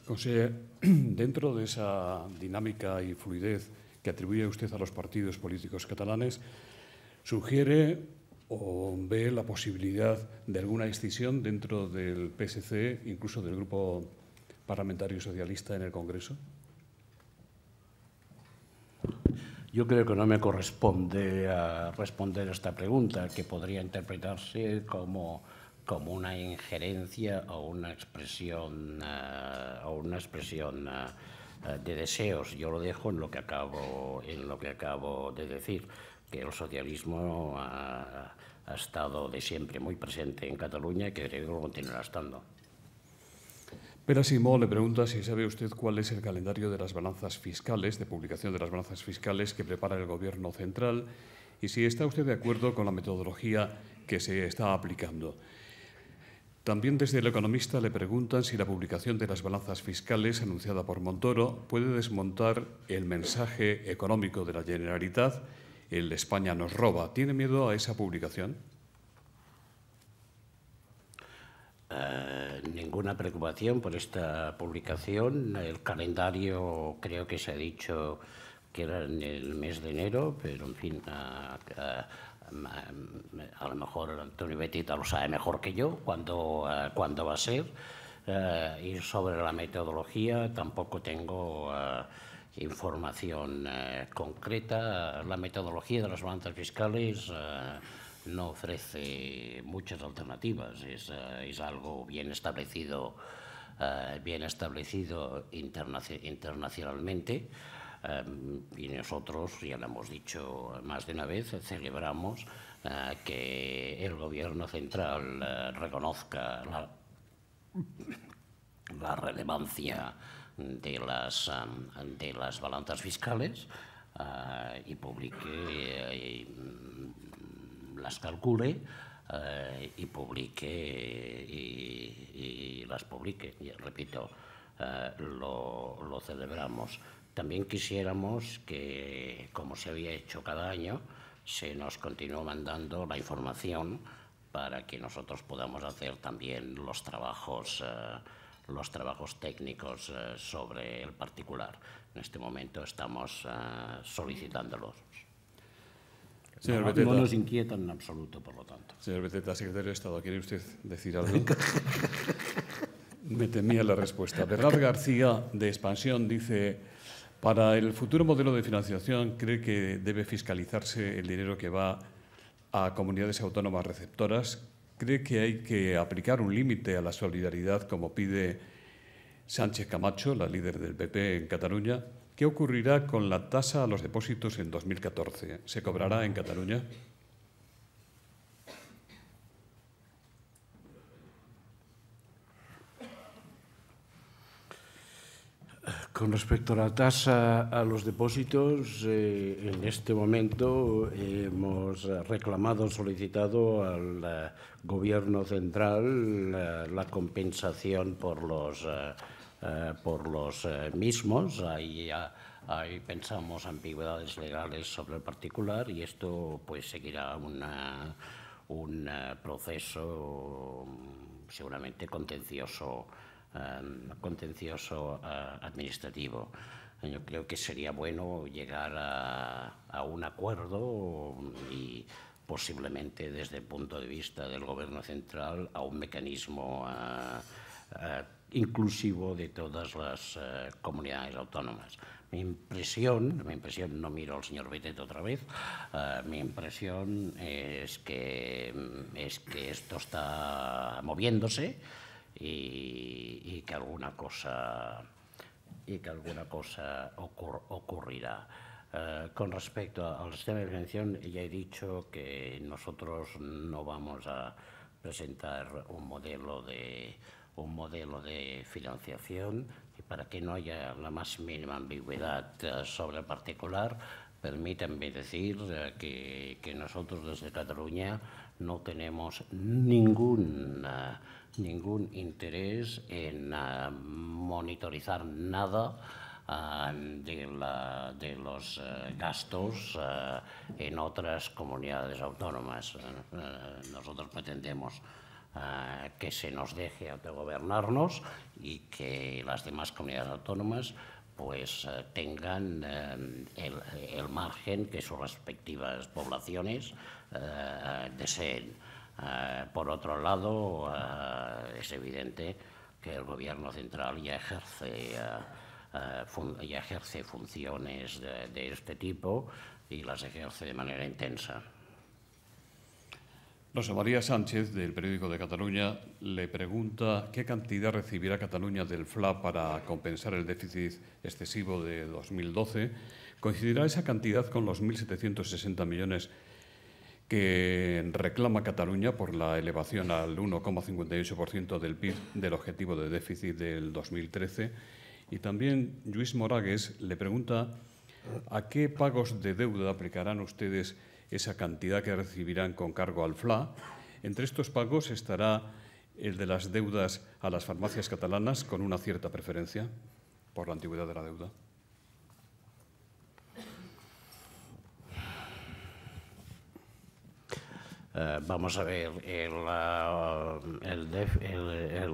Conseller, dentro de esa dinámica y fluidez que atribuye usted a los partidos políticos catalanes, ¿sugiere o ve la posibilidad de alguna escisión dentro del PSC, incluso del Grupo Parlamentario Socialista en el Congreso? Yo creo que no me corresponde responder a esta pregunta, que podría interpretarse como una injerencia o una expresión de deseos. Yo lo dejo en lo que acabo de decir, que el socialismo ha estado de siempre muy presente en Cataluña y que creo que lo continuará estando. Pere Simó le pregunta si sabe usted cuál es el calendario de las balanzas fiscales, de publicación de las balanzas fiscales que prepara el Gobierno central y si está usted de acuerdo con la metodología que se está aplicando. También desde El Economista le preguntan si la publicación de las balanzas fiscales anunciada por Montoro puede desmontar el mensaje económico de la Generalitat, el España nos roba. ¿Tiene miedo a esa publicación? Ninguna preocupación por esta publicación. El calendario creo que se ha dicho que era en el mes de enero, pero en fin, a lo mejor Antonio Beteta lo sabe mejor que yo cuándo va a ser. Y sobre la metodología tampoco tengo información concreta. La metodología de las balanzas fiscales no ofrece muchas alternativas, es algo bien establecido internacionalmente, y nosotros, ya lo hemos dicho más de una vez, celebramos que el Gobierno central reconozca la relevancia de las balanzas fiscales. y publique, las calcule y publique y las publique. Y, repito, lo celebramos. También quisiéramos que, como se había hecho cada año, se nos continúe mandando la información para que nosotros podamos hacer también los trabajos técnicos sobre el particular. En este momento estamos solicitándolos. Señor Beteta, no nos inquietan en absoluto, por lo tanto. Señor Beteta, secretario de Estado, ¿quiere usted decir algo? Me temía la respuesta. Bernard García, de Expansión, dice: para el futuro modelo de financiación, ¿cree que debe fiscalizarse el dinero que va a comunidades autónomas receptoras? ¿Cree que hay que aplicar un límite a la solidaridad, como pide Sánchez Camacho, la líder del PP en Cataluña? ¿Qué ocurrirá con la tasa a los depósitos en 2014? ¿Se cobrará en Cataluña? Con respecto a la tasa a los depósitos, en este momento hemos solicitado al Gobierno central la compensación por los mismos. Ahí pensamos ambigüedades legales sobre el particular y esto pues seguirá un proceso seguramente contencioso administrativo. Yo creo que sería bueno llegar a un acuerdo y posiblemente desde el punto de vista del Gobierno central a un mecanismo inclusivo de todas las comunidades autónomas. Mi impresión, no miro al señor Beteta otra vez, mi impresión es que esto está moviéndose y que alguna cosa ocurrirá. Con respecto al sistema de financiación, ya he dicho que nosotros no vamos a presentar un modelo de financiación, y para que no haya la más mínima ambigüedad sobre el particular, permítanme decir que nosotros desde Cataluña no tenemos ningún interés en monitorizar nada de los gastos en otras comunidades autónomas. Nosotros pretendemos que se nos deje autogobernarnos y que las demás comunidades autónomas pues tengan el margen que sus respectivas poblaciones deseen. Por otro lado, es evidente que el Gobierno central ya ejerce funciones de este tipo y las ejerce de manera intensa. Rosa María Sánchez, del Periódico de Cataluña, le pregunta qué cantidad recibirá Cataluña del FLA para compensar el déficit excesivo de 2012. ¿Coincidirá esa cantidad con los 1.760 millones que reclama Cataluña por la elevación al 1,58% del PIB del objetivo de déficit del 2013? Y también Lluís Moragues le pregunta a qué pagos de deuda aplicarán ustedes esa cantidad que recibirán con cargo al FLA. Entre estos pagos estará el de las deudas a las farmacias catalanas, con una cierta preferencia por la antigüedad de la deuda. Vamos a ver, el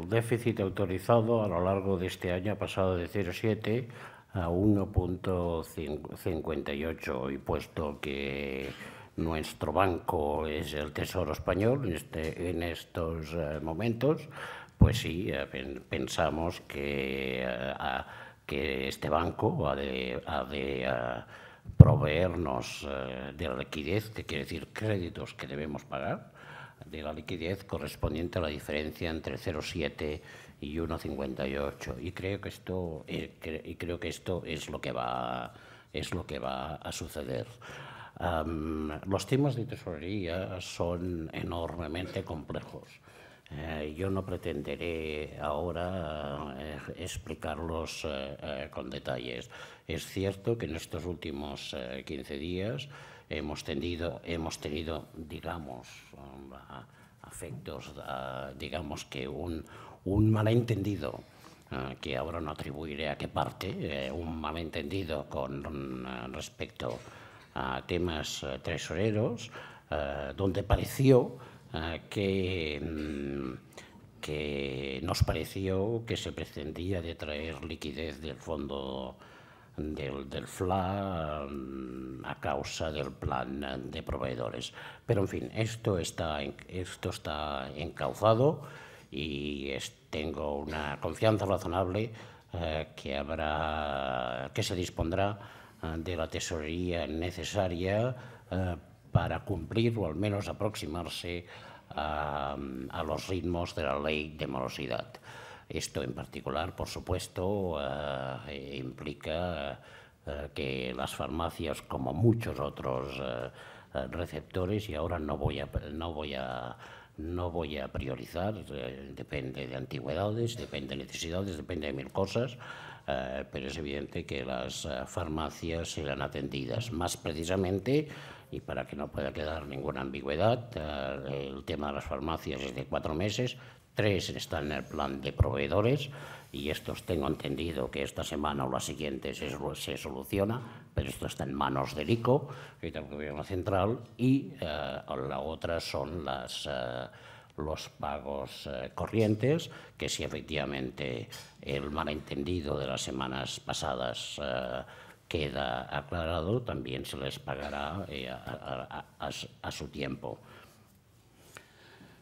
déficit autorizado a lo largo de este año ha pasado de 0,7 a 1,58, y puesto que nuestro banco es el Tesoro Español en estos momentos, pues sí, pensamos que este banco ha de proveernos de la liquidez, que quiere decir créditos que debemos pagar, de la liquidez correspondiente a la diferencia entre 0,7 y 1,58. Y creo que esto es lo que va a suceder. Los temas de tesorería son enormemente complejos. Yo no pretenderé ahora explicarlos con detalles. Es cierto que en estos últimos 15 días hemos tenido, digamos, afectos, digamos que un malentendido, que ahora no atribuiré a qué parte, un malentendido con respecto a temas tesoreros, donde pareció que nos pareció que se pretendía de traer liquidez del fondo del FLA a causa del plan de proveedores. Pero, en fin, esto está encauzado y tengo una confianza razonable que se dispondrá de la tesorería necesaria para cumplir o al menos aproximarse a los ritmos de la ley de morosidad. Esto en particular, por supuesto, implica que las farmacias, como muchos otros receptores, y ahora no voy a priorizar, depende de antigüedades, depende de necesidades, depende de mil cosas, pero es evidente que las farmacias serán atendidas. Más precisamente, y para que no pueda quedar ninguna ambigüedad, el tema de las farmacias es de 4 meses, 3 están en el plan de proveedores, y estos tengo entendido que esta semana o la siguiente se soluciona, pero esto está en manos del ICO y del Gobierno Central, y la otra son los pagos corrientes, que si efectivamente el malentendido de las semanas pasadas queda aclarado, también se les pagará a su tiempo.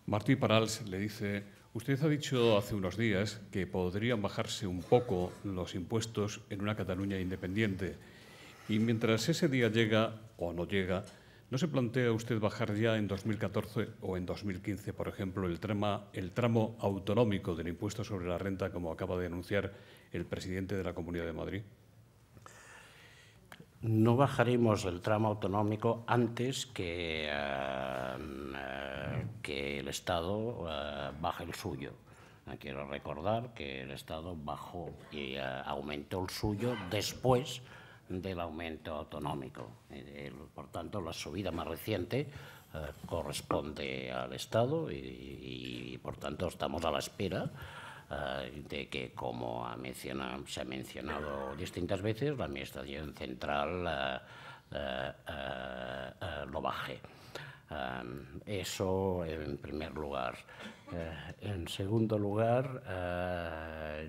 Martí Parals le dice: usted ha dicho hace unos días que podrían bajarse un poco los impuestos en una Cataluña independiente. Y mientras ese día llega o no llega, ¿no se plantea usted bajar ya en 2014 o en 2015, por ejemplo, el tramo autonómico del impuesto sobre la renta, como acaba de anunciar el presidente de la Comunidad de Madrid? No bajaremos el tramo autonómico antes que el Estado baje el suyo. Quiero recordar que el Estado bajó y aumentó el suyo después del aumento autonómico. Por tanto, la subida más reciente corresponde al Estado y, por tanto, estamos a la espera de que, como se ha mencionado distintas veces, la Administración Central lo baje. Eso en primer lugar. En segundo lugar,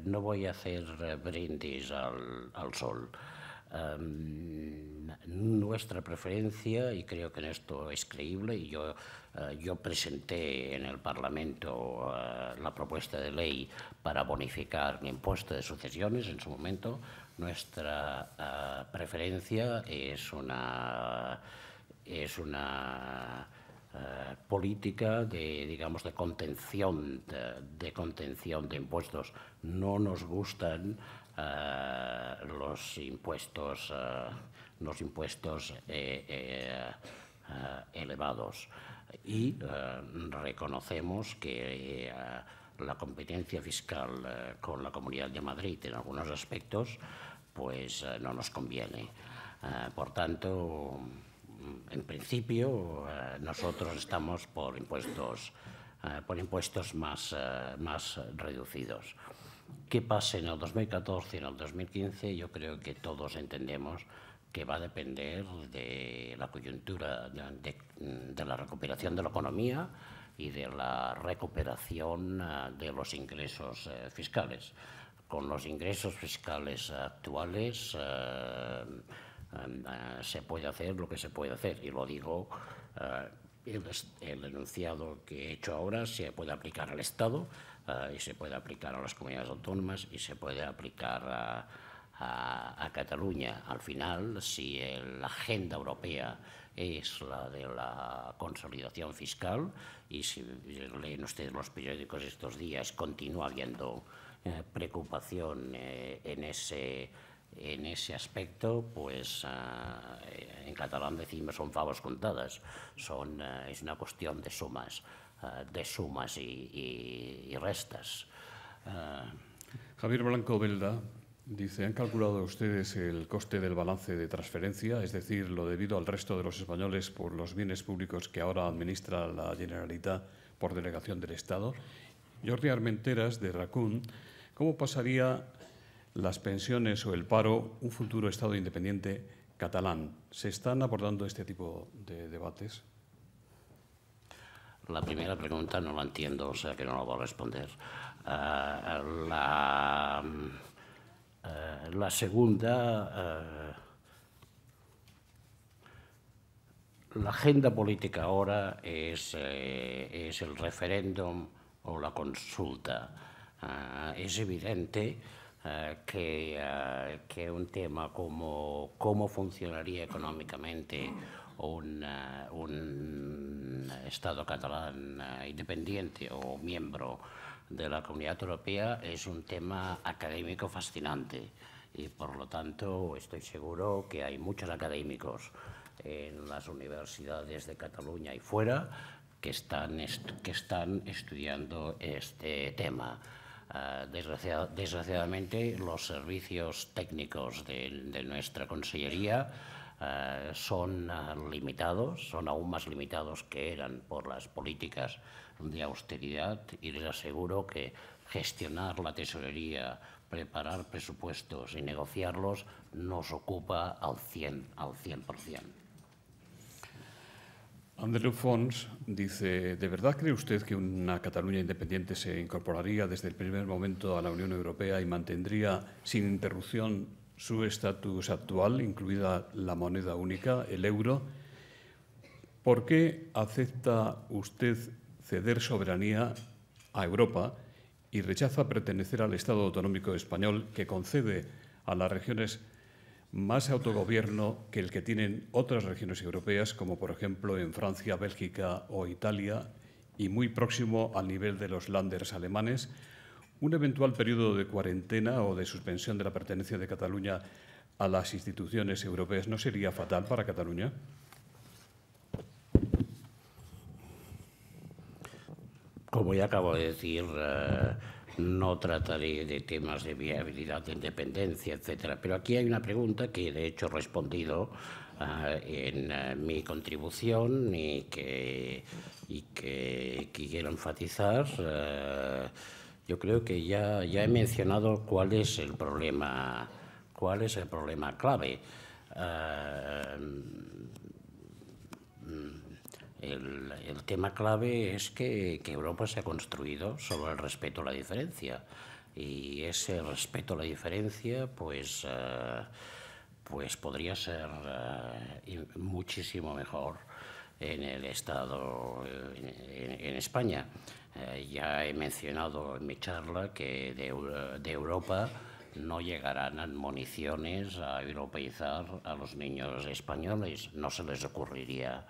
no voy a hacer brindis al sol. Nuestra preferencia, y creo que en esto es creíble, y yo presenté en el Parlamento la propuesta de ley para bonificar el impuesto de sucesiones en su momento. Nuestra preferencia es una política de contención de impuestos. No nos gustan los impuestos elevados, y reconocemos que la competencia fiscal con la Comunidad de Madrid en algunos aspectos pues no nos conviene. Por tanto, en principio nosotros estamos por impuestos más reducidos. ¿Qué pase en el 2014 y en el 2015? Yo creo que todos entendemos que va a depender de la coyuntura, de la recuperación de la economía y de la recuperación de los ingresos fiscales. Con los ingresos fiscales actuales se puede hacer lo que se puede hacer, y lo digo, el enunciado que he hecho ahora se puede aplicar al Estado, y se puede aplicar a las comunidades autónomas, y se puede aplicar a Cataluña. Al final, si la agenda europea es la de la consolidación fiscal, y si leen ustedes los periódicos estos días, continúa habiendo preocupación en ese En ese aspecto, pues en catalán decimos son favas contadas, es una cuestión de sumas y restas. Javier Blanco Belda dice, ¿han calculado ustedes el coste del balance de transferencia, es decir, lo debido al resto de los españoles por los bienes públicos que ahora administra la Generalitat por delegación del Estado? Jordi Armenteras, de RACUN, ¿cómo pasaría las pensiones o el paro un futuro Estado independiente catalán? ¿Se están abordando este tipo de debates? La primera pregunta no la entiendo, o sea que no la voy a responder. La segunda, la agenda política ahora es el referéndum o la consulta. Es evidente que un tema como cómo funcionaría económicamente un Estado catalán independiente o miembro de la Comunidad Europea es un tema académico fascinante y, por lo tanto, estoy seguro que hay muchos académicos en las universidades de Cataluña y fuera que están estudiando este tema. Desgraciadamente, los servicios técnicos de nuestra consellería son limitados, son aún más limitados que eran por las políticas de austeridad, y les aseguro que gestionar la tesorería, preparar presupuestos y negociarlos nos ocupa al 100%. Andreu Fons dice, ¿de verdad cree usted que una Cataluña independiente se incorporaría desde el primer momento a la Unión Europea y mantendría sin interrupción su estatus actual, incluida la moneda única, el euro? ¿Por qué acepta usted ceder soberanía a Europa y rechaza pertenecer al Estado autonómico español, que concede a las regiones más autogobierno que el que tienen otras regiones europeas, como por ejemplo en Francia, Bélgica o Italia, y muy próximo al nivel de los Länders alemanes? ¿Un eventual periodo de cuarentena o de suspensión de la pertenencia de Cataluña a las instituciones europeas no sería fatal para Cataluña? Como ya acabo de decir, no trataré de temas de viabilidad, de independencia, etcétera. Pero aquí hay una pregunta que, de hecho, he respondido en mi contribución y que quiero enfatizar. Yo creo que ya he mencionado cuál es el problema clave. El tema clave es que Europa se ha construido sobre el respeto a la diferencia, y ese respeto a la diferencia pues podría ser muchísimo mejor en el Estado, en España. Ya he mencionado en mi charla que de Europa no llegarán admoniciones a europeizar a los niños españoles. No se les ocurriría,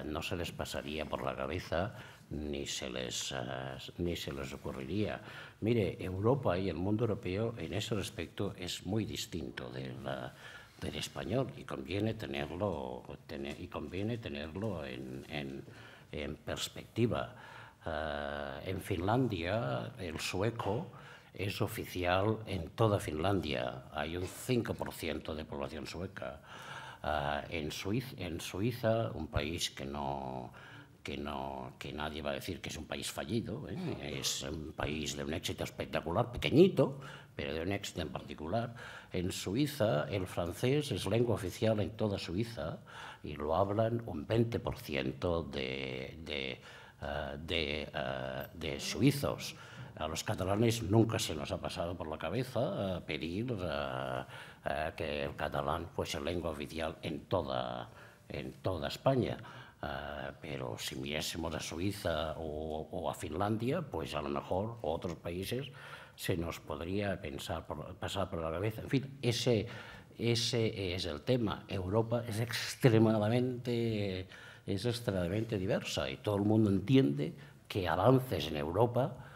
no se les pasaría por la cabeza, ni se les ocurriría. Mire, Europa y el mundo europeo en ese respecto es muy distinto del español, y conviene tenerlo en perspectiva. En Finlandia el sueco es oficial en toda Finlandia. Hay un 5% de población sueca. En Suiza, un país que nadie va a decir que es un país fallido, es un país de un éxito espectacular, pequeñito, pero de un éxito en particular. En Suiza el francés es lengua oficial en toda Suiza y lo hablan un 20% de suizos. A los catalanes nunca se nos ha pasado por la cabeza pedir que el catalán fuese lengua oficial en toda España. Pero si mirásemos a Suiza o a Finlandia, pues a lo mejor a otros países se nos podría pasar por la cabeza. En fin, ese es el tema. Europa es extremadamente diversa, y todo el mundo entiende que avances en Europa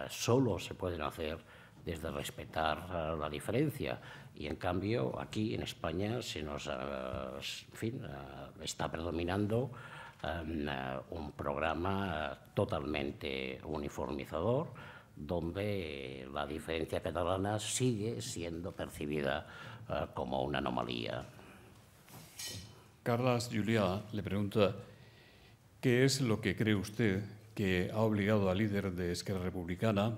solo se pueden hacer desde respetar la diferencia. Y en cambio, aquí en España se nos, está predominando un programa totalmente uniformizador, donde la diferencia catalana sigue siendo percibida como una anomalía. Carles Julià le pregunta qué es lo que cree usted que ha obligado al líder de Esquerra Republicana,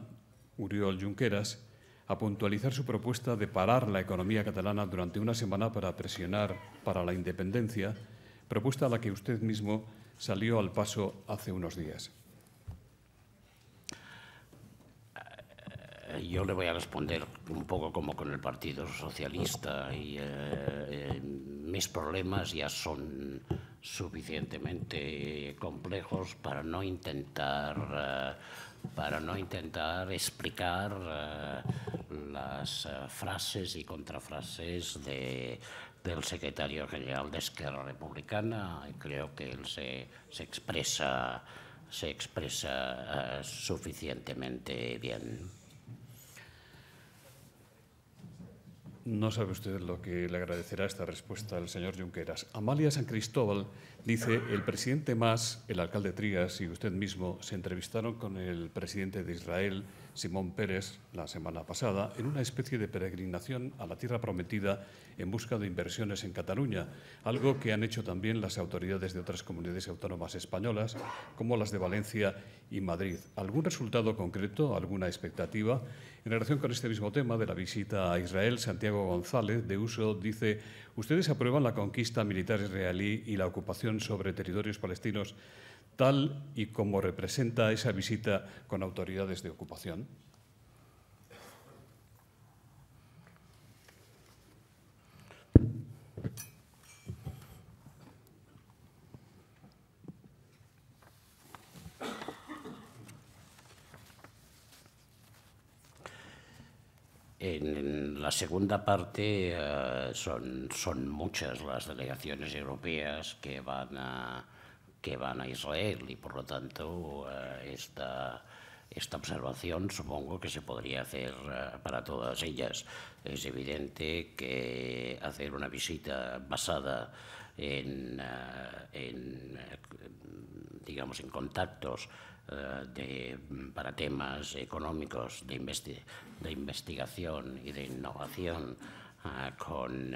Oriol Junqueras, a puntualizar su propuesta de parar la economía catalana durante una semana para presionar para la independencia, propuesta a la que usted mismo salió al paso hace unos días. Yo le voy a responder un poco como con el Partido Socialista y mis problemas ya son suficientemente complejos para no intentar explicar las frases y contrafrases del secretario general de Esquerra Republicana. Creo que él se expresa suficientemente bien. No sabe usted lo que le agradecerá esta respuesta al señor Junqueras. Amalia San Cristóbal dice: el presidente Mas, el alcalde Trías y usted mismo se entrevistaron con el presidente de Israel, Simón Peres, la semana pasada, en una especie de peregrinación a la tierra prometida en busca de inversiones en Cataluña, algo que han hecho también las autoridades de otras comunidades autónomas españolas, como las de Valencia y Madrid. ¿Algún resultado concreto, alguna expectativa? En relación con este mismo tema de la visita a Israel, Santiago González, de Uso, dice: ¿ustedes aprueban la conquista militar israelí y la ocupación sobre territorios palestinos tal y como representa esa visita con autoridades de ocupación? En la segunda parte son muchas las delegaciones europeas que van a Israel y, por lo tanto, esta observación supongo que se podría hacer para todas ellas. Es evidente que hacer una visita basada digamos, en contactos para temas económicos de investigación y de innovación con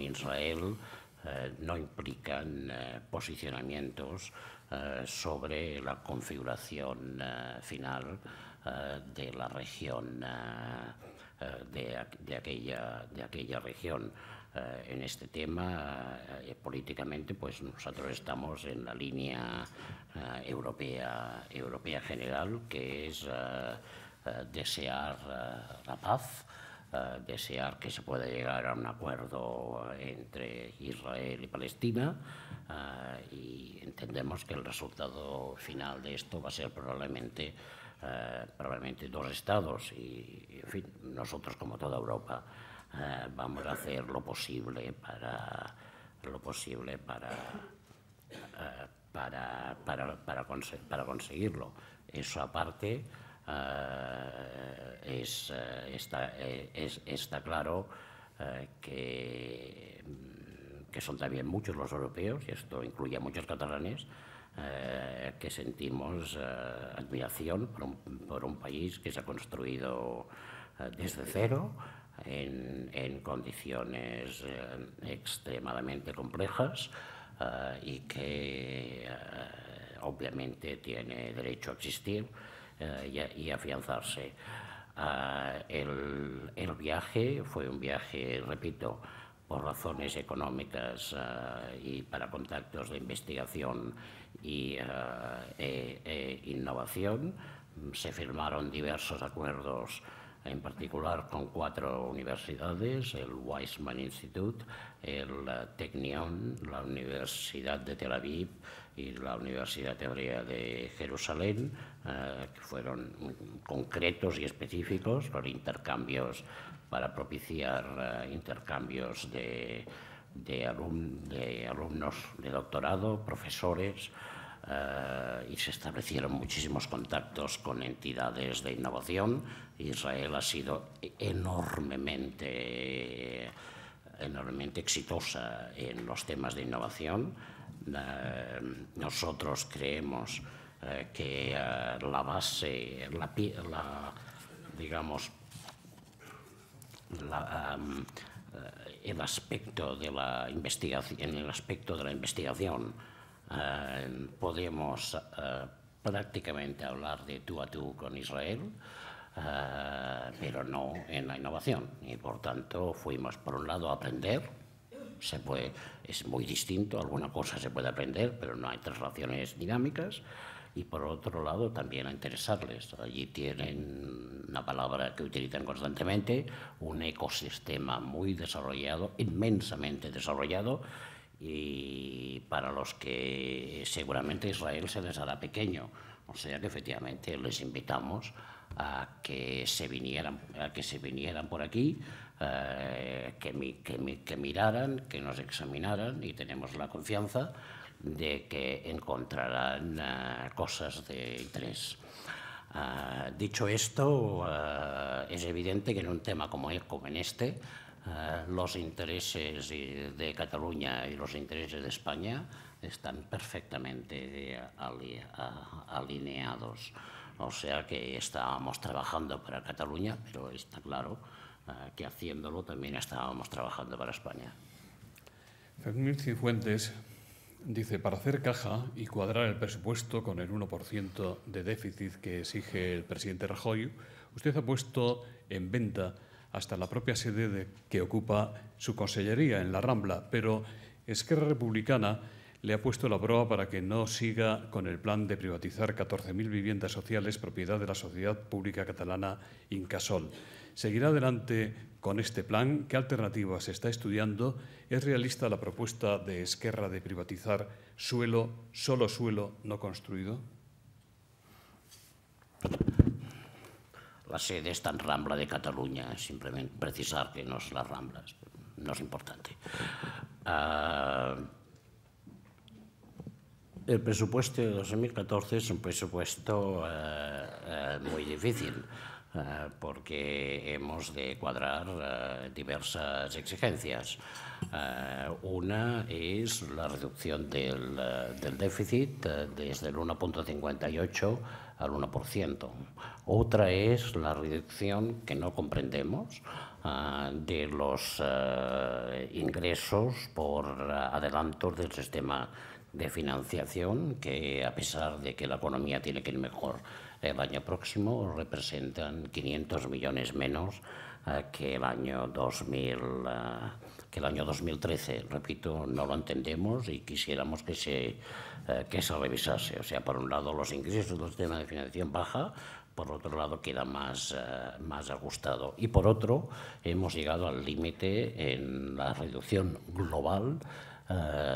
Israel no implican posicionamientos sobre la configuración final de la región, de aquella región. En este tema, políticamente, pues nosotros estamos en la línea europea general, que es desear la paz, desear que se pueda llegar a un acuerdo entre Israel y Palestina, y entendemos que el resultado final de esto va a ser probablemente dos estados y, en fin, nosotros, como toda Europa, vamos a hacer lo posible para conseguirlo. Eso aparte, está claro que son también muchos los europeos, y esto incluye a muchos catalanes, que sentimos admiración por un país que se ha construido desde cero, en condiciones extremadamente complejas, y que obviamente tiene derecho a existir y afianzarse. El viaje fue un viaje, repito, por razones económicas y para contactos de investigación e innovación. Se firmaron diversos acuerdos, en particular con 4 universidades: el Weizmann Institute, el Technion, la Universidad de Tel Aviv y la Universidad Hebrea de Jerusalén, que fueron concretos y específicos para propiciar intercambios de alumnos de doctorado, profesores, y se establecieron muchísimos contactos con entidades de innovación. Israel ha sido enormemente exitosa en los temas de innovación. Nosotros creemos que la base, digamos, el aspecto de la investigación, podemos prácticamente hablar de tú a tú con Israel, pero no en la innovación. Y por tanto fuimos por un lado a aprender. Es muy distinto, alguna cosa se puede aprender, pero no hay relaciones dinámicas. Y por otro lado también a interesarles. Allí tienen una palabra que utilizan constantemente, un ecosistema muy desarrollado, inmensamente desarrollado, y para los que seguramente Israel se les hará pequeño. O sea que efectivamente les invitamos a que se vinieran por aquí, que miraran, que nos examinaran, y tenemos la confianza de que encontrarán cosas de interés. Dicho esto, es evidente que en un tema como en este, los intereses de Cataluña y los intereses de España están perfectamente alineados. O sea que estábamos trabajando para Cataluña, pero está claro que haciéndolo también estábamos trabajando para España. Fermín Cifuentes dice, para hacer caja y cuadrar el presupuesto con el 1% de déficit que exige el presidente Rajoy, usted ha puesto en venta hasta la propia sede que ocupa su consellería en la Rambla, pero Esquerra Republicana le ha puesto la proa para que no siga con el plan de privatizar 14.000 viviendas sociales propiedad de la sociedad pública catalana Incasòl. ¿Seguirá adelante con este plan? ¿Qué alternativas se está estudiando? ¿Es realista la propuesta de Esquerra de privatizar solo suelo no construido? La sede está en Rambla de Cataluña, simplemente precisar que no es las Ramblas, no es importante. El presupuesto de 2014 es un presupuesto muy difícil, porque hemos de cuadrar diversas exigencias. Una es la reducción del déficit desde el 1,58 al 1%. Otra es la reducción, que no comprendemos, de los ingresos por adelantos del sistema de financiación, que a pesar de que la economía tiene que ir mejor el año próximo, representan 500 millones menos que el año 2013. Repito, no lo entendemos y quisiéramos que se revisase. O sea, por un lado los ingresos del sistema de financiación baja, por otro lado queda más ajustado. Y por otro, hemos llegado al límite en la reducción global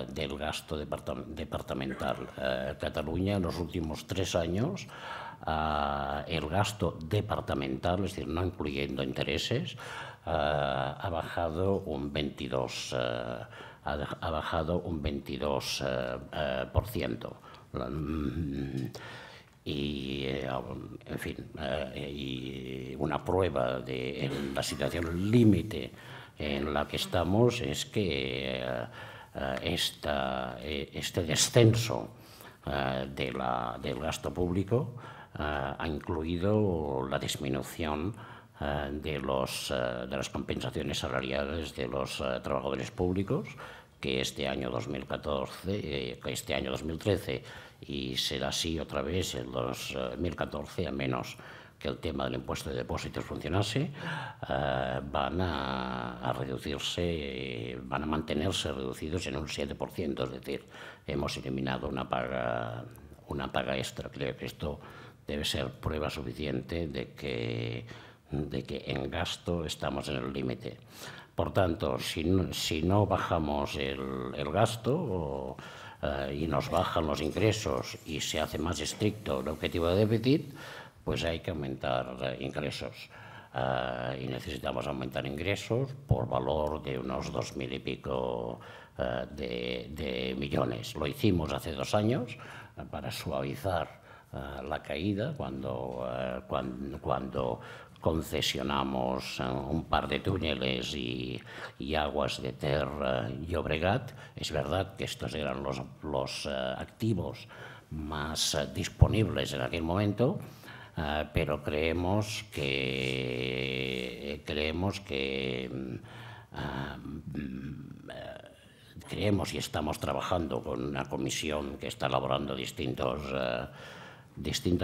del gasto departamental. Cataluña en los últimos 3 años, el gasto departamental, es decir, no incluyendo intereses, ha bajado un 22%. Y, en fin, y una prueba de la situación límite en la que estamos es que este descenso del gasto público ha incluido la disminución de las compensaciones salariales de los trabajadores públicos, que este año 2013 y será así otra vez en 2014, a menos que el tema del impuesto de depósitos funcionase, van a reducirse, van a mantenerse reducidos en un 7%, es decir, hemos eliminado una paga extra. Creo que esto debe ser prueba suficiente de que en gasto estamos en el límite. Por tanto, si no bajamos el gasto y nos bajan los ingresos y se hace más estricto el objetivo de déficit, pues hay que aumentar ingresos. Y necesitamos aumentar ingresos por valor de unos 2.000 y pico de millones. Lo hicimos hace 2 años para suavizar la caída cuando concesionamos un par de túneles y aguas de Ter Llobregat. Es verdad que estos eran los activos más disponibles en aquel momento, pero creemos y estamos trabajando con una comisión que está elaborando distintas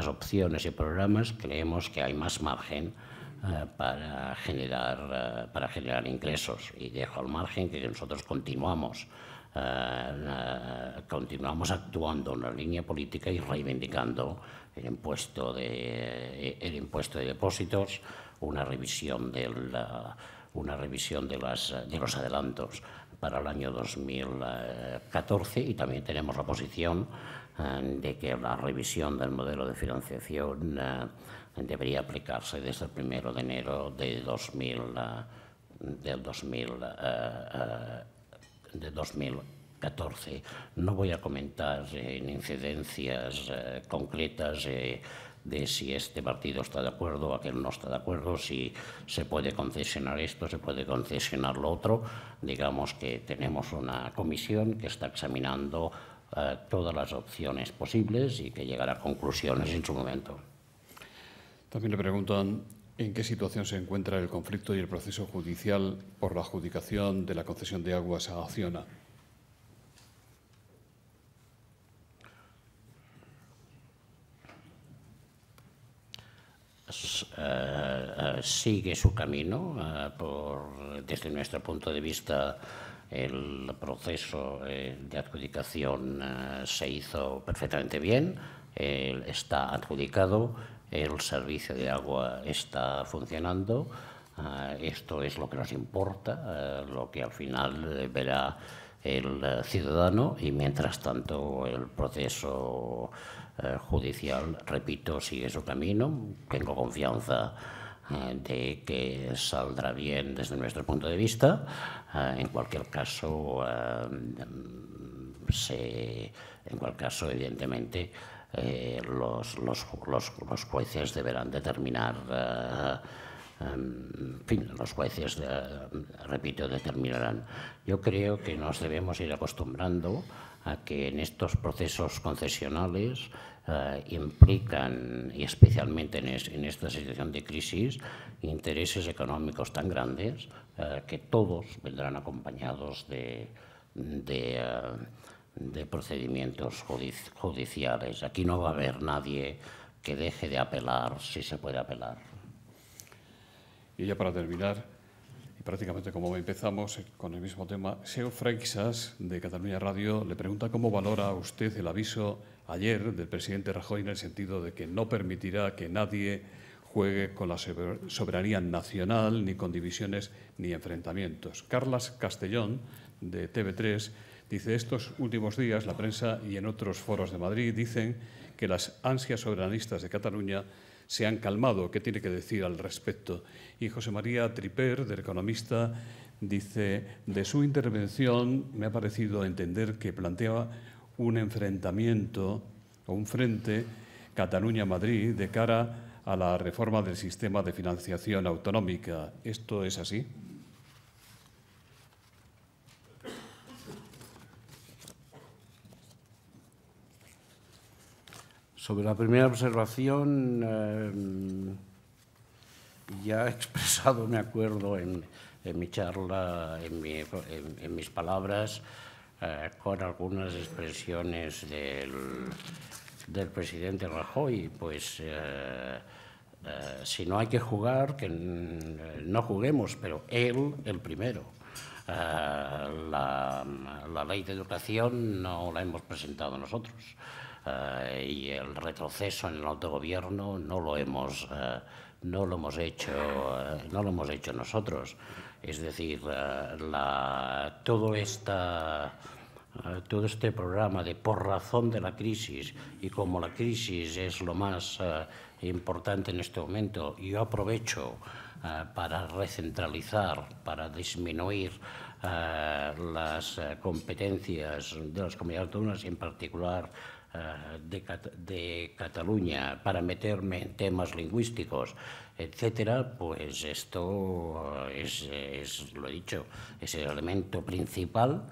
opciones y programas. Creemos que hay más margen para generar ingresos, y dejo al margen que nosotros continuamos actuando en la línea política y reivindicando el impuesto de depósitos, una revisión de los adelantos para el año 2014, y también tenemos la posición de que la revisión del modelo de financiación debería aplicarse desde el 1 de enero de 2014. No voy a comentar en incidencias concretas de si este partido está de acuerdo o aquel no está de acuerdo, si se puede concesionar esto, se puede concesionar lo otro. Digamos que tenemos una comisión que está examinando todas las opciones posibles y que llegará a conclusiones en su momento. También le preguntan en qué situación se encuentra el conflicto y el proceso judicial por la adjudicación de la concesión de aguas a Acciona. Sigue su camino. Desde nuestro punto de vista, el proceso de adjudicación se hizo perfectamente bien, está adjudicado, el servicio de agua está funcionando. Esto es lo que nos importa, lo que al final verá el ciudadano, y mientras tanto el proceso judicial, repito, sigue su camino. Tengo confianza de que saldrá bien desde nuestro punto de vista. En cualquier caso, evidentemente, los jueces deberán determinar. En fin, los jueces, repito, determinarán. Yo creo que nos debemos ir acostumbrando a que en estos procesos concesionales implican, y especialmente en esta situación de crisis, intereses económicos tan grandes que todos vendrán acompañados de procedimientos judiciales. Aquí no va a haber nadie que deje de apelar si se puede apelar. Y ya para terminar, y prácticamente como empezamos con el mismo tema, Seo Freixas, de Cataluña Radio, le pregunta cómo valora usted el aviso ayer del presidente Rajoy en el sentido de que no permitirá que nadie juegue con la soberanía nacional, ni con divisiones ni enfrentamientos. Carlas Castellón, de TV3, dice: estos últimos días la prensa y en otros foros de Madrid dicen que las ansias soberanistas de Cataluña se han calmado. ¿Qué tiene que decir al respecto? Y José María Triper, del Economista, dice: de su intervención me ha parecido entender que plantea un enfrentamiento o un frente Cataluña-Madrid de cara a la reforma del sistema de financiación autonómica. ¿Esto es así? Sobre la primera observación, ya he expresado, me acuerdo, en mi charla, en mis palabras, con algunas expresiones del presidente Rajoy. Pues si no hay que jugar, que no juguemos, pero él el primero. La ley de educación no la hemos presentado nosotros. Y el retroceso en el autogobierno no lo hemos hecho nosotros. Es decir, todo este programa de por razón de la crisis, y como la crisis es lo más importante en este momento, yo aprovecho para recentralizar, para disminuir las competencias de las comunidades autónomas y en particular de Cataluña para meterme en temas lingüísticos, etcétera, pues esto es, lo he dicho, es el elemento principal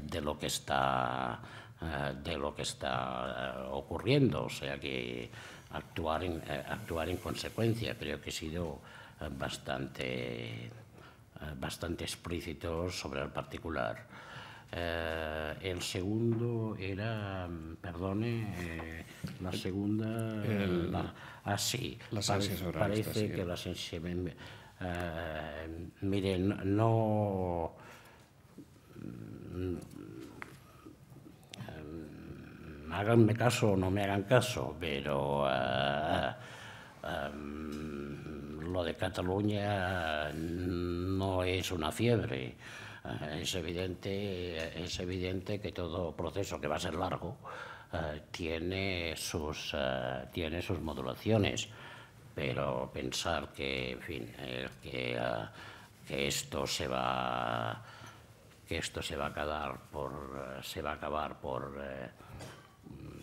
de lo que está ocurriendo, o sea que actuar en consecuencia. Creo que he sido bastante explícito sobre el particular. El segundo era, perdone, la segunda... sí, parece que la sensibilidad... miren, no... háganme caso o no me hagan caso, pero lo de Cataluña no es una fiebre. Es evidente que todo proceso que va a ser largo tiene sus modulaciones, pero pensar que, en fin, que esto se va a acabar por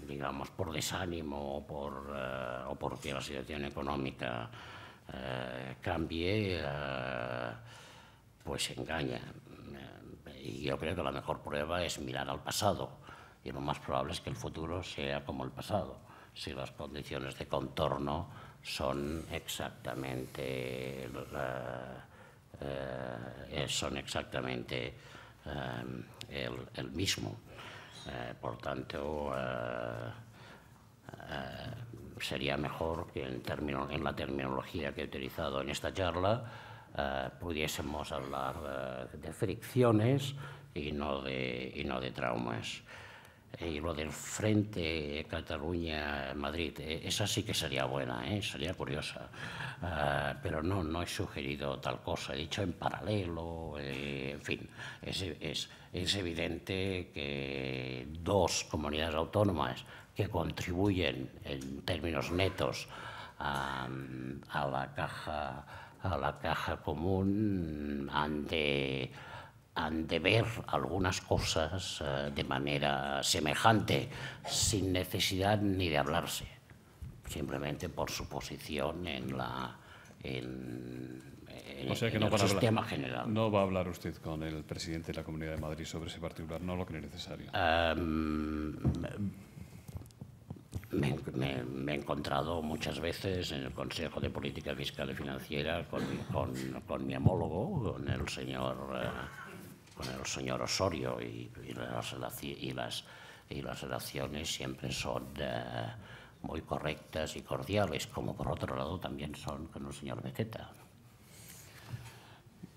digamos, por desánimo o porque la situación económica cambie, pues engaña. Y yo creo que la mejor prueba es mirar al pasado, y lo más probable es que el futuro sea como el pasado, si las condiciones de contorno son exactamente el mismo. Por tanto, sería mejor que en la terminología que he utilizado en esta charla pudiésemos hablar de fricciones y no de traumas. Y lo del Frente Cataluña-Madrid, esa sí que sería buena, sería curiosa, pero no he sugerido tal cosa, he dicho en paralelo, en fin, es evidente que dos comunidades autónomas que contribuyen en términos netos a la caja común han de ver algunas cosas de manera semejante, sin necesidad ni de hablarse, simplemente por su posición en o sea que el sistema general. No va a hablar usted con el presidente de la Comunidad de Madrid sobre ese particular, no lo cree necesario. Me he encontrado muchas veces en el Consejo de Política Fiscal y Financiera con mi homólogo, con el señor Osorio, y las relaciones siempre son muy correctas y cordiales, como por otro lado también son con el señor Beteta.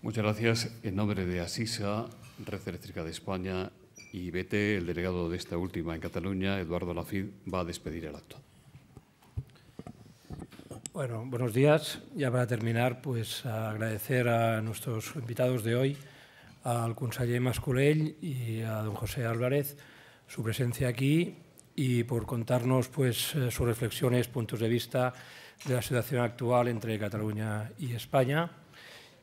Muchas gracias. En nombre de Asisa, Red Eléctrica de España y BT, el delegado de esta última en Cataluña, Eduardo Lafid, va a despedir el acto. Bueno, buenos días. Ya para terminar, pues agradecer a nuestros invitados de hoy, al conseller Mas-Colell y a don José Álvarez, su presencia aquí y por contarnos pues sus reflexiones, puntos de vista de la situación actual entre Cataluña y España.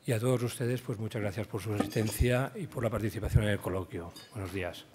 Y a todos ustedes, pues muchas gracias por su asistencia y por la participación en el coloquio. Buenos días.